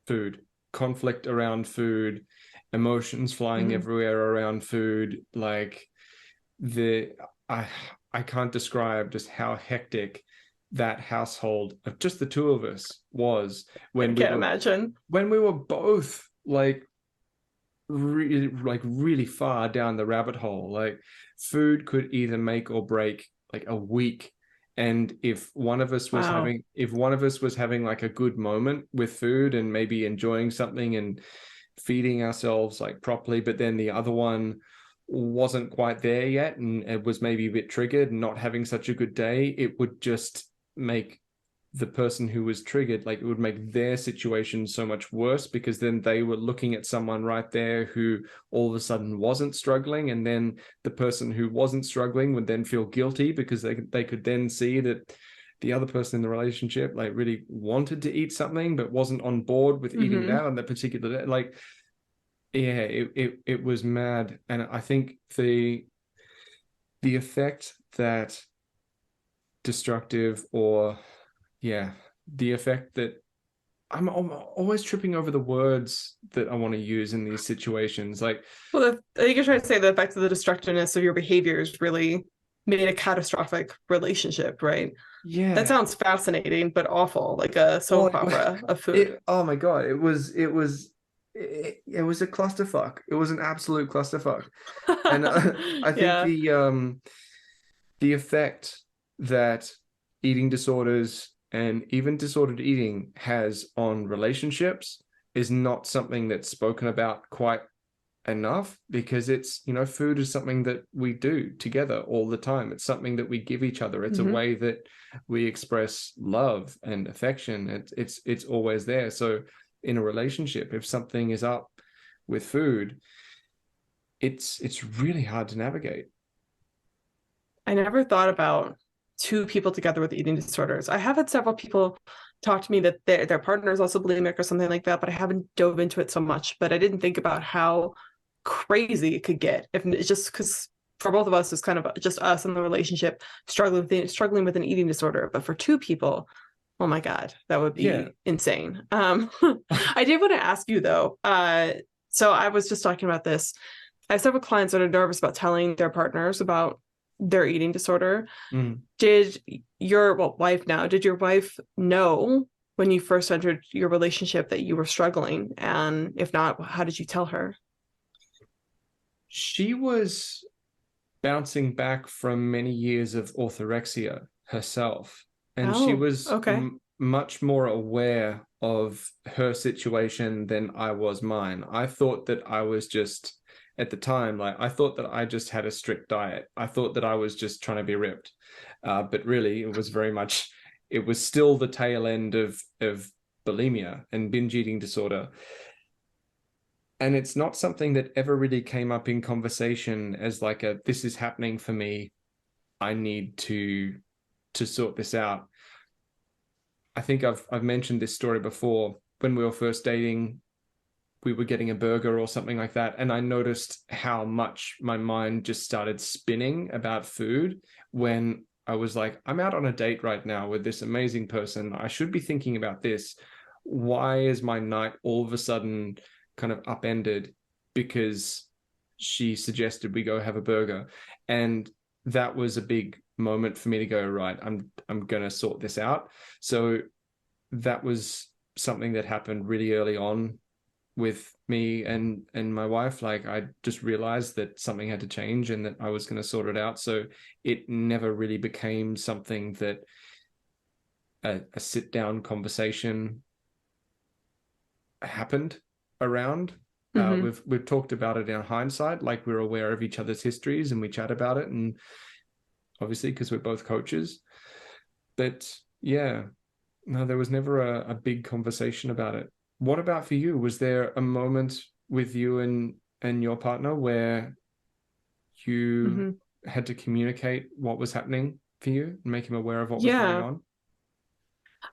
food, conflict around food, emotions flying everywhere around food, like I can't describe just how hectic that household of just the two of us was when imagine when we were both like really far down the rabbit hole. Like, food could either make or break like a week. And if one of us was having like a good moment with food and maybe enjoying something and feeding ourselves like properly, but then the other one wasn't quite there yet and it was maybe a bit triggered and not having such a good day, it would just make the person who was triggered, like, it would make their situation so much worse, because then they were looking at someone right there who all of a sudden wasn't struggling, and then the person who wasn't struggling would then feel guilty because they could then see that the other person in the relationship like really wanted to eat something but wasn't on board with eating that on that particular day. Like, yeah, it was mad. And I think the effect that destructive, or the effect that I'm always tripping over the words that I want to use in these situations. Like, well, I think you're trying to say the effect of the destructiveness of your behaviors really made a catastrophic relationship, right? yeah, that sounds fascinating but awful, like a soap opera of food. Oh my god, it was a clusterfuck. It was an absolute clusterfuck. And I think the effect that eating disorders and even disordered eating has on relationships is not something that's spoken about quite enough, because it's, food is something that we do together all the time. It's something that we give each other. It's a way that we express love and affection. It's always there. So in a relationship, if something is up with food, it's really hard to navigate. I never thought about two people together with eating disorders. I have had several people talk to me that their partner is also bulimic or something like that, but I haven't dove into it so much. But I didn't think about how crazy it could get if it's just because for both of us it's kind of just us in the relationship struggling with an eating disorder. But for two people, oh my god, that would be insane. I did want to ask you though, so I was just talking about this. I have several clients that are nervous about telling their partners about their eating disorder. Did your wife know when you first entered your relationship that you were struggling? And if not, how did you tell her? She was bouncing back from many years of orthorexia herself, and she was much more aware of her situation than I was mine. I thought that I was just, at the time, like, I thought that I just had a strict diet. I thought that I was just trying to be ripped. But really, it was still the tail end of bulimia and binge eating disorder. And it's not something that ever really came up in conversation as like this is happening for me, I need to sort this out. I think I've mentioned this story before. When we were first dating, we were getting a burger or something like that, and I noticed how much my mind just started spinning about food when I was like, I'm out on a date right now with this amazing person. I should be thinking about this. Why is my night all of a sudden kind of upended because she suggested we go have a burger? And that was a big moment for me to go, right, I'm going to sort this out. So that was something that happened really early on with me and my wife. Like, I just realized that something had to change and that I was going to sort it out. So it never really became something that a sit down conversation happened around. We've talked about it in hindsight, like we're aware of each other's histories and we chat about it, and obviously because we're both coaches. But yeah, no, there was never a big conversation about it. What about for you? Was there a moment with you and your partner where you had to communicate what was happening for you and make him aware of what was going on?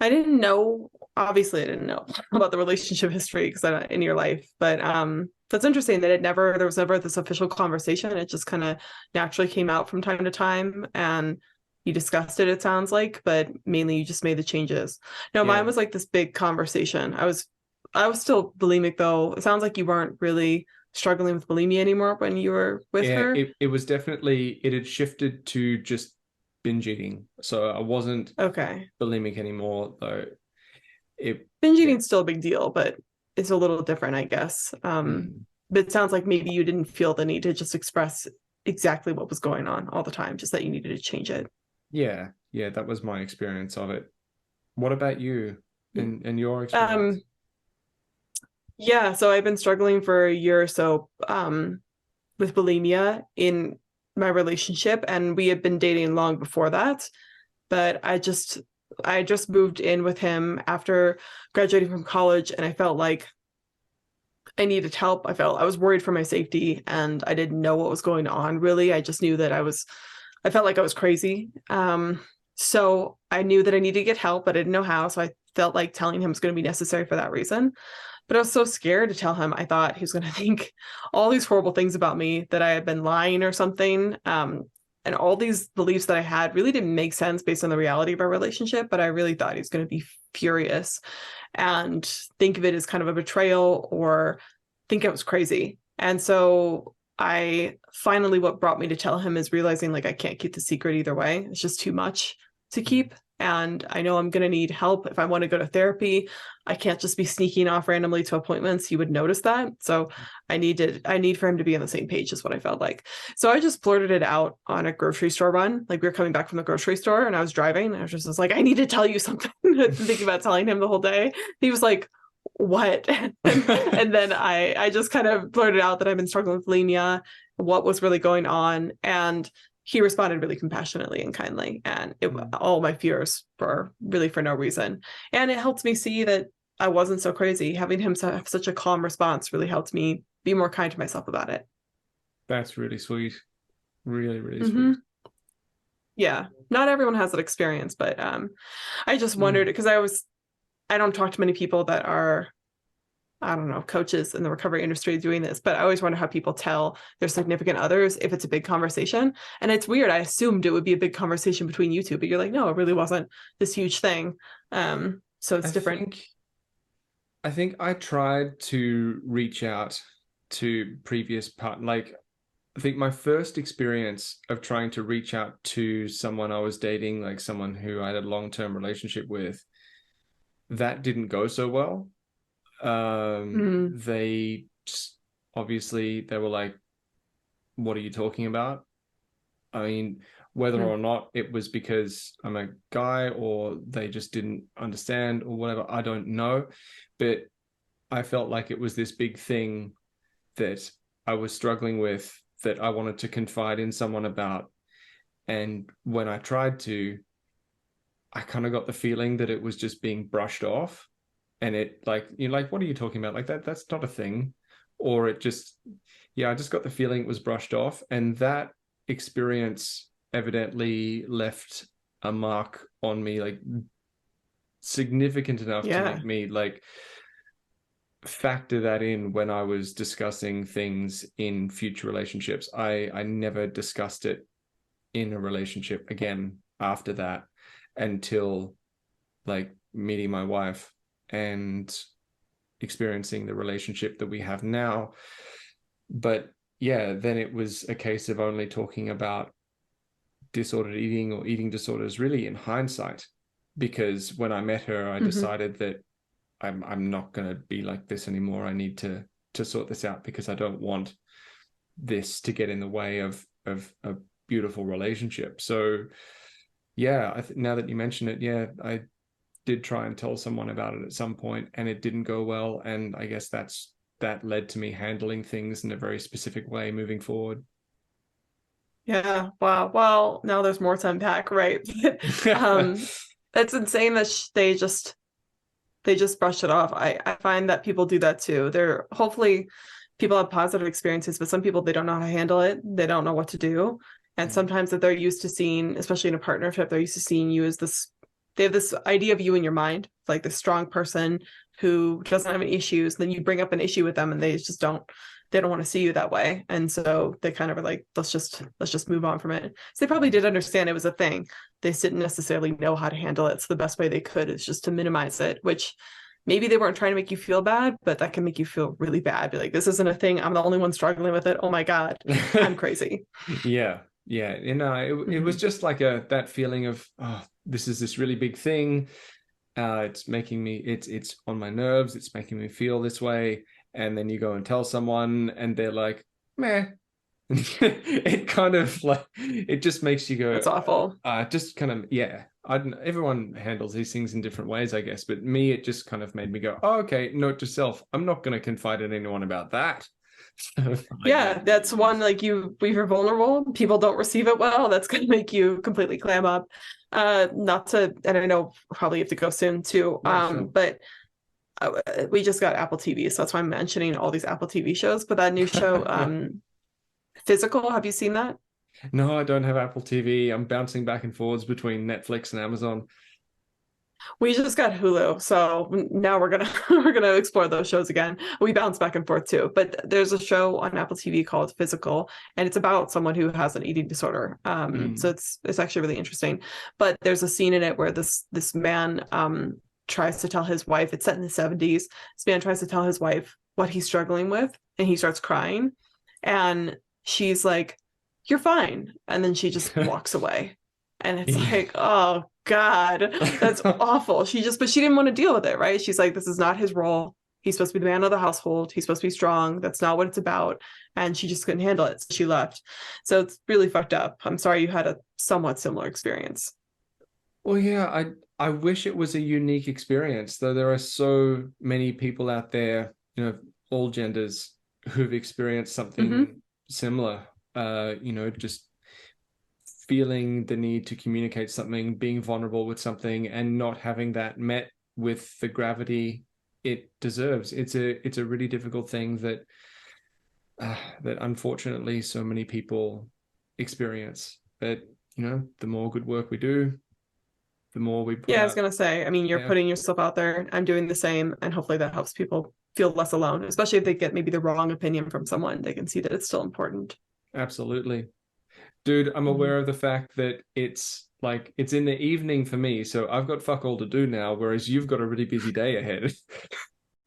I didn't know, obviously I didn't know about the relationship history because I'm in your life, but that's interesting that there was never this official conversation. It just kind of naturally came out from time to time, and you discussed it sounds like, but mainly you just made the changes. No, mine was like this big conversation. I was still bulimic though. It sounds like you weren't really struggling with bulimia anymore when you were with her. It was definitely, it had shifted to just binge eating. So I wasn't bulimic anymore, though. Binge eating's still a big deal, but it's a little different, I guess. But it sounds like maybe you didn't feel the need to just express exactly what was going on all the time, just that you needed to change it. Yeah, that was my experience of it. What about you and your experience? So I've been struggling for a year or so with bulimia in my relationship, and we had been dating long before that. But I just moved in with him after graduating from college, and I felt like I needed help. I was worried for my safety, and I didn't know what was going on really. I just knew that I felt like I was crazy. So I knew that I needed to get help, but I didn't know how. So I felt like telling him was going to be necessary for that reason. But I was so scared to tell him. I thought he was going to think all these horrible things about me, that I had been lying or something. And all these beliefs that I had really didn't make sense based on the reality of our relationship. But I really thought he was going to be furious and think of it as kind of a betrayal or think I was crazy. And so what brought me to tell him is realizing like I can't keep the secret either way. It's just too much to keep. And I know I'm going to need help if I want to go to therapy. I can't just be sneaking off randomly to appointments. He would notice that. So I need for him to be on the same page is what I felt like. So I just blurted it out on a grocery store run. Like we were coming back from the grocery store and I was driving. And I was just like, I need to tell you something. Thinking about telling him the whole day. He was like, what? And then I just kind of blurted out that I've been struggling with bulimia, what was really going on. And he responded really compassionately and kindly, and all my fears for no reason. And it helped me see that I wasn't so crazy. Having him have such a calm response really helped me be more kind to myself about it. That's really sweet. Really, really sweet. Yeah. Not everyone has that experience, but I just wondered because I don't talk to many people that are, I don't know, coaches in the recovery industry doing this, but I always wonder how people tell their significant others if it's a big conversation. And it's weird. I assumed it would be a big conversation between you two, but you're like, no, it really wasn't this huge thing. So it's different. I think I tried to reach out to previous I think my first experience of trying to reach out to someone I was dating, like someone who I had a long-term relationship with, that didn't go so well. They just, obviously they were like, what are you talking about? I mean, whether or not it was because I'm a guy or they just didn't understand or whatever, I don't know. But I felt like it was this big thing that I was struggling with, that I wanted to confide in someone about. And when I tried to, I kind of got the feeling that it was just being brushed off. And it like, you're like, what are you talking about? Like that's not a thing. Or it just, I just got the feeling it was brushed off. And that experience evidently left a mark on me, like significant enough to make me like factor that in when I was discussing things in future relationships. I never discussed it in a relationship again after that until like meeting my wife and experiencing the relationship that we have now. But yeah, then it was a case of only talking about disordered eating or eating disorders really in hindsight, because when I met her, I decided that I'm not going to be like this anymore. I need to sort this out, because I don't want this to get in the way of a beautiful relationship. So yeah, now that you mention it, yeah, I did try and tell someone about it at some point, and it didn't go well. And I guess that led to me handling things in a very specific way moving forward. Yeah. Wow. Well, now there's more to unpack, right? It's insane that they just brush it off. I find that people do that too. They're hopefully people have positive experiences, but some people, they don't know how to handle it. They don't know what to do. And sometimes that they're used to seeing, especially in a partnership, they're used to seeing you as this, they have this idea of you in your mind, like this strong person who doesn't have any issues. Then you bring up an issue with them and they don't want to see you that way. And so they kind of are like, let's just move on from it. So they probably did understand it was a thing. They just didn't necessarily know how to handle it. So the best way they could is just to minimize it, which maybe they weren't trying to make you feel bad, but that can make you feel really bad. Be like, this isn't a thing. I'm the only one struggling with it. Oh my God, I'm crazy. Yeah. It was just like that feeling of, oh, this is this really big thing. It's making me, it's on my nerves. It's making me feel this way. And then you go and tell someone and they're like, meh. It kind of like, it just makes you go, it's awful. Just kind of, yeah. Everyone handles these things in different ways, I guess. But me, it just kind of made me go, oh, okay, note to self, I'm not going to confide in anyone about that. Yeah, that's one, like you're vulnerable. People don't receive it well. That's going to make you completely clam up. Not to, and I know probably you have to go soon too. Sure. But we just got Apple TV, so that's why I'm mentioning all these Apple TV shows. But that new show, Physical, have you seen that? No, I don't have Apple TV. I'm bouncing back and forwards between Netflix and Amazon. We just got Hulu, so now we're gonna explore those shows again. We bounce back and forth too, but there's a show on Apple TV called Physical, and it's about someone who has an eating disorder. So it's actually really interesting. But there's a scene in it where this man tries to tell his wife. It's set in the 70s. This man tries to tell his wife what he's struggling with, and he starts crying, and she's like, "You're fine," and then she just walks away, and it's like, oh God, that's awful. But she didn't want to deal with it, right? She's like, this is not his role. He's supposed to be the man of the household. He's supposed to be strong. That's not what it's about. And she just couldn't handle it. So she left. So it's really fucked up. I'm sorry you had a somewhat similar experience. Well, yeah, I wish it was a unique experience, though there are so many people out there, all genders, who've experienced something similar, just feeling the need to communicate something, being vulnerable with something, and not having that met with the gravity it deserves. It's a really difficult thing that unfortunately so many people experience. But the more good work we do, the more we put I was gonna say, I mean, you're putting yourself out there. I'm doing the same, and hopefully that helps people feel less alone, especially if they get maybe the wrong opinion from someone. They can see that it's still important. Absolutely. Dude, I'm aware of the fact that it's in the evening for me, so I've got fuck all to do now, whereas you've got a really busy day ahead.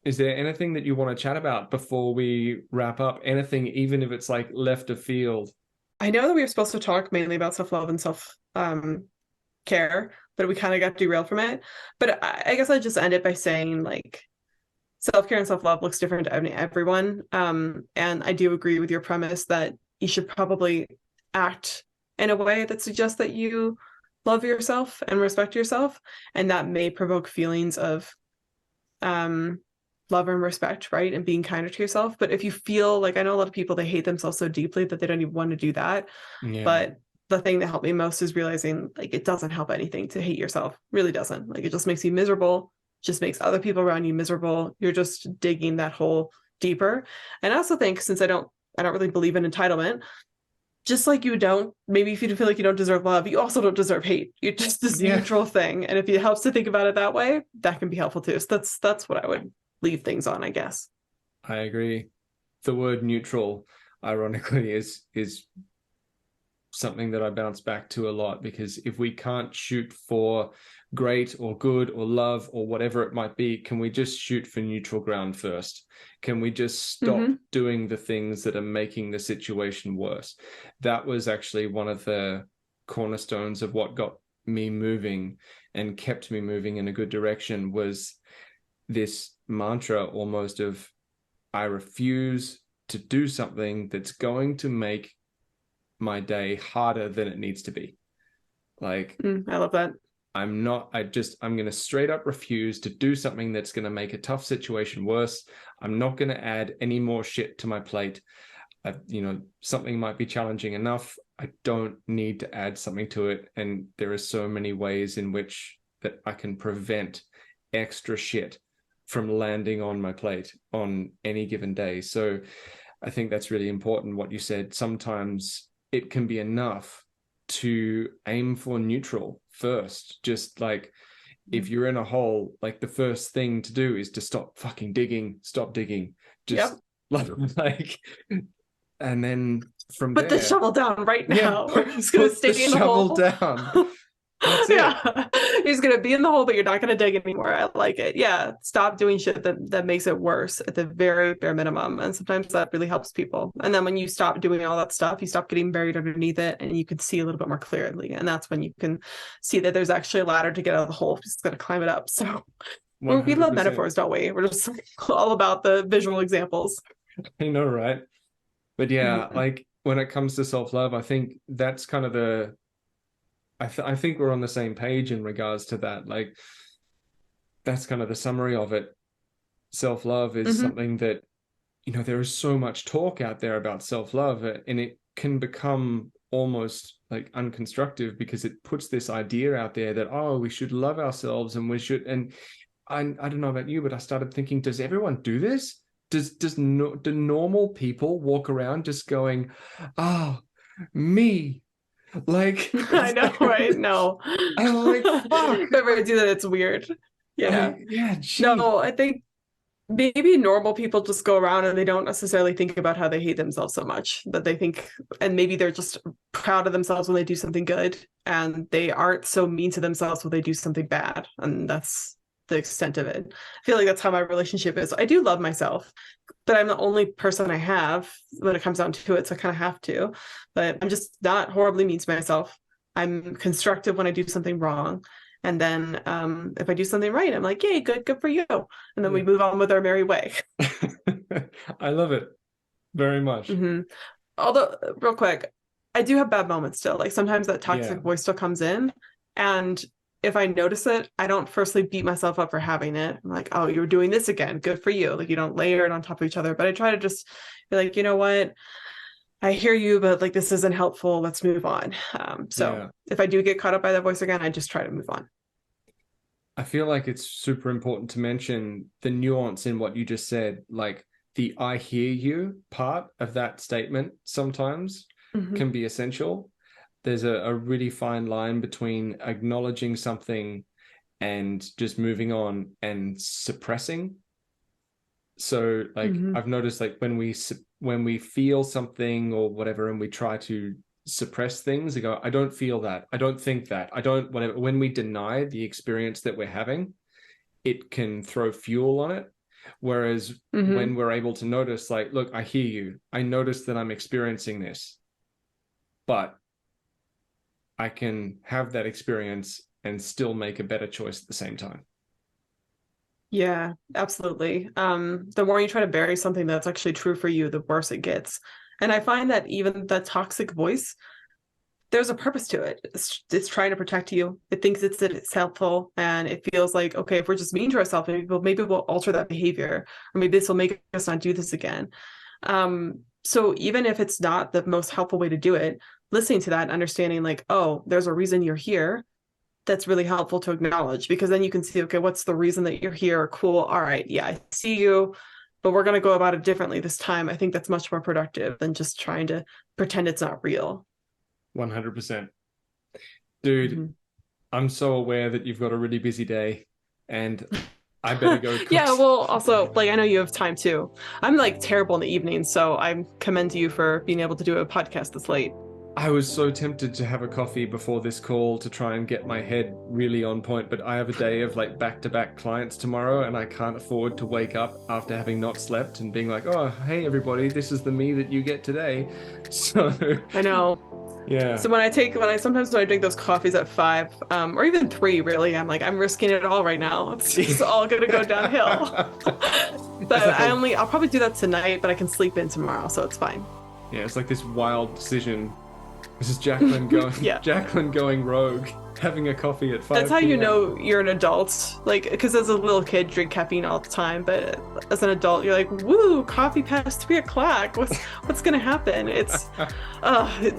Is there anything that you want to chat about before we wrap up? Anything, even if it's like left of field? I know that we were supposed to talk mainly about self-love and self-care, but we kind of got derailed from it. But I guess I just end it by saying, like, self-care and self-love looks different to everyone. And I do agree with your premise that you should probably act in a way that suggests that you love yourself and respect yourself, and that may provoke feelings of love and respect, right, and being kinder to yourself. But if you feel like, I know a lot of people, they hate themselves so deeply that they don't even want to do that. But the thing that helped me most is realizing, like, it doesn't help anything to hate yourself. It really doesn't. Like, it just makes you miserable, just makes other people around you miserable. You're just digging that hole deeper. And I also think, since I don't really believe in entitlement, just like you don't, maybe if you feel like you don't deserve love, you also don't deserve hate. You're just this neutral thing. And if it helps to think about it that way, that can be helpful too. So that's what I would leave things on, I guess. I agree. The word neutral, ironically, is something that I bounce back to a lot, because if we can't shoot for great or good or love or whatever it might be, can we just shoot for neutral ground first? Can we just stop doing the things that are making the situation worse? That was actually one of the cornerstones of what got me moving and kept me moving in a good direction, was this mantra almost of, I refuse to do something that's going to make my day harder than it needs to be. Like, I love that. I'm going to straight up refuse to do something that's going to make a tough situation worse. I'm not going to add any more shit to my plate. Something might be challenging enough. I don't need to add something to it. And there are so many ways in which that I can prevent extra shit from landing on my plate on any given day. So I think that's really important, what you said. Sometimes it can be enough to aim for neutral first. Just like, if you're in a hole, like, the first thing to do is to stop fucking digging, stop digging. Just like, and then from put there, the shovel down right now. Put, We're just gonna stay in the hole down. That's it. Yeah, you're just gonna be in the hole, but you're not gonna dig anymore. I like it. Yeah, stop doing shit that makes it worse at the very bare minimum, and sometimes that really helps people. And then when you stop doing all that stuff, you stop getting buried underneath it, and you can see a little bit more clearly. And that's when you can see that there's actually a ladder to get out of the hole. Just gotta climb it up. So we love metaphors, don't we? We're just all about the visual examples. I know, right? But yeah, like, when it comes to self-love, I think that's kind of I think we're on the same page in regards to that. Like, that's kind of the summary of it. Self-love is something that, there is so much talk out there about self-love, and it can become almost like unconstructive, because it puts this idea out there that, oh, we should love ourselves and we should. And I don't know about you, but I started thinking, does everyone do this? Do normal people walk around just going, oh, me? Like, I know, right? No. I'm like, fuck. If I do that, it's weird. Yeah. Geez. No, I think maybe normal people just go around and they don't necessarily think about how they hate themselves so much, that they think, and maybe they're just proud of themselves when they do something good, and they aren't so mean to themselves when they do something bad. And that's the extent of it. I feel like that's how my relationship is. I do love myself, but I'm the only person I have when it comes down to it, so I kind of have to. But I'm just not horribly mean to myself. I'm constructive when I do something wrong. And then if I do something right, I'm like, yay, good for you. And then we move on with our merry way. I love it very much. Although, real quick, I do have bad moments still. Like, sometimes that toxic voice still comes in. And if I notice it, I don't firstly beat myself up for having it. I'm like, oh, you're doing this again. Good for you. Like, you don't layer it on top of each other. But I try to just be like, you know what? I hear you, but like, this isn't helpful. Let's move on. If I do get caught up by that voice again, I just try to move on. I feel like it's super important to mention the nuance in what you just said. Like, the I hear you part of that statement sometimes can be essential. There's a really fine line between acknowledging something and just moving on and suppressing. So like, I've noticed, like, when we feel something or whatever, and we try to suppress things, they go, I don't feel that, I don't think that, I don't, whatever. When we deny the experience that we're having, it can throw fuel on it. Whereas when we're able to notice, like, look, I hear you, I notice that I'm experiencing this, but I can have that experience and still make a better choice at the same time. Yeah, absolutely. The more you try to bury something that's actually true for you, the worse it gets. And I find that even the toxic voice, there's a purpose to it. It's trying to protect you. It thinks it's helpful, and it feels like, okay, if we're just mean to ourselves, maybe we'll alter that behavior, or maybe this will make us not do this again. So even if it's not the most helpful way to do it, listening to that and understanding, like, oh, there's a reason you're here, that's really helpful to acknowledge, because then you can see, okay, what's the reason that you're here? Cool. All right. Yeah, I see you, but we're going to go about it differently this time. I think that's much more productive than just trying to pretend it's not real. 100%. Dude, I'm so aware that you've got a really busy day, and I better go cook. Yeah, well, also, like, I know you have time too. I'm like terrible in the evenings, so I commend you for being able to do a podcast this late. I was so tempted to have a coffee before this call to try and get my head really on point, but I have a day of like back-to-back clients tomorrow, and I can't afford to wake up after having not slept and being like, oh, hey everybody, this is the me that you get today. So I know. yeah. So sometimes when I drink those coffees at 5, or even 3, really, I'm like, I'm risking it all right now. It's just all gonna go downhill. But I'll probably do that tonight, but I can sleep in tomorrow, so it's fine. Yeah, it's like this wild decision. This is Jacqueline going Yeah. Jacqueline going rogue, having a coffee at 5 That's how you p.m. know you're an adult. Like, because as a little kid, drink caffeine all the time, but as an adult, you're like, woo, coffee past 3 o'clock. What's gonna happen? It's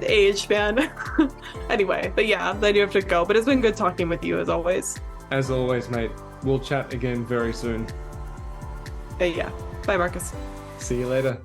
age, man. Anyway, but yeah, then you have to go. But it's been good talking with you as always. As always, mate. We'll chat again very soon. But yeah. Bye, Marcus. See you later.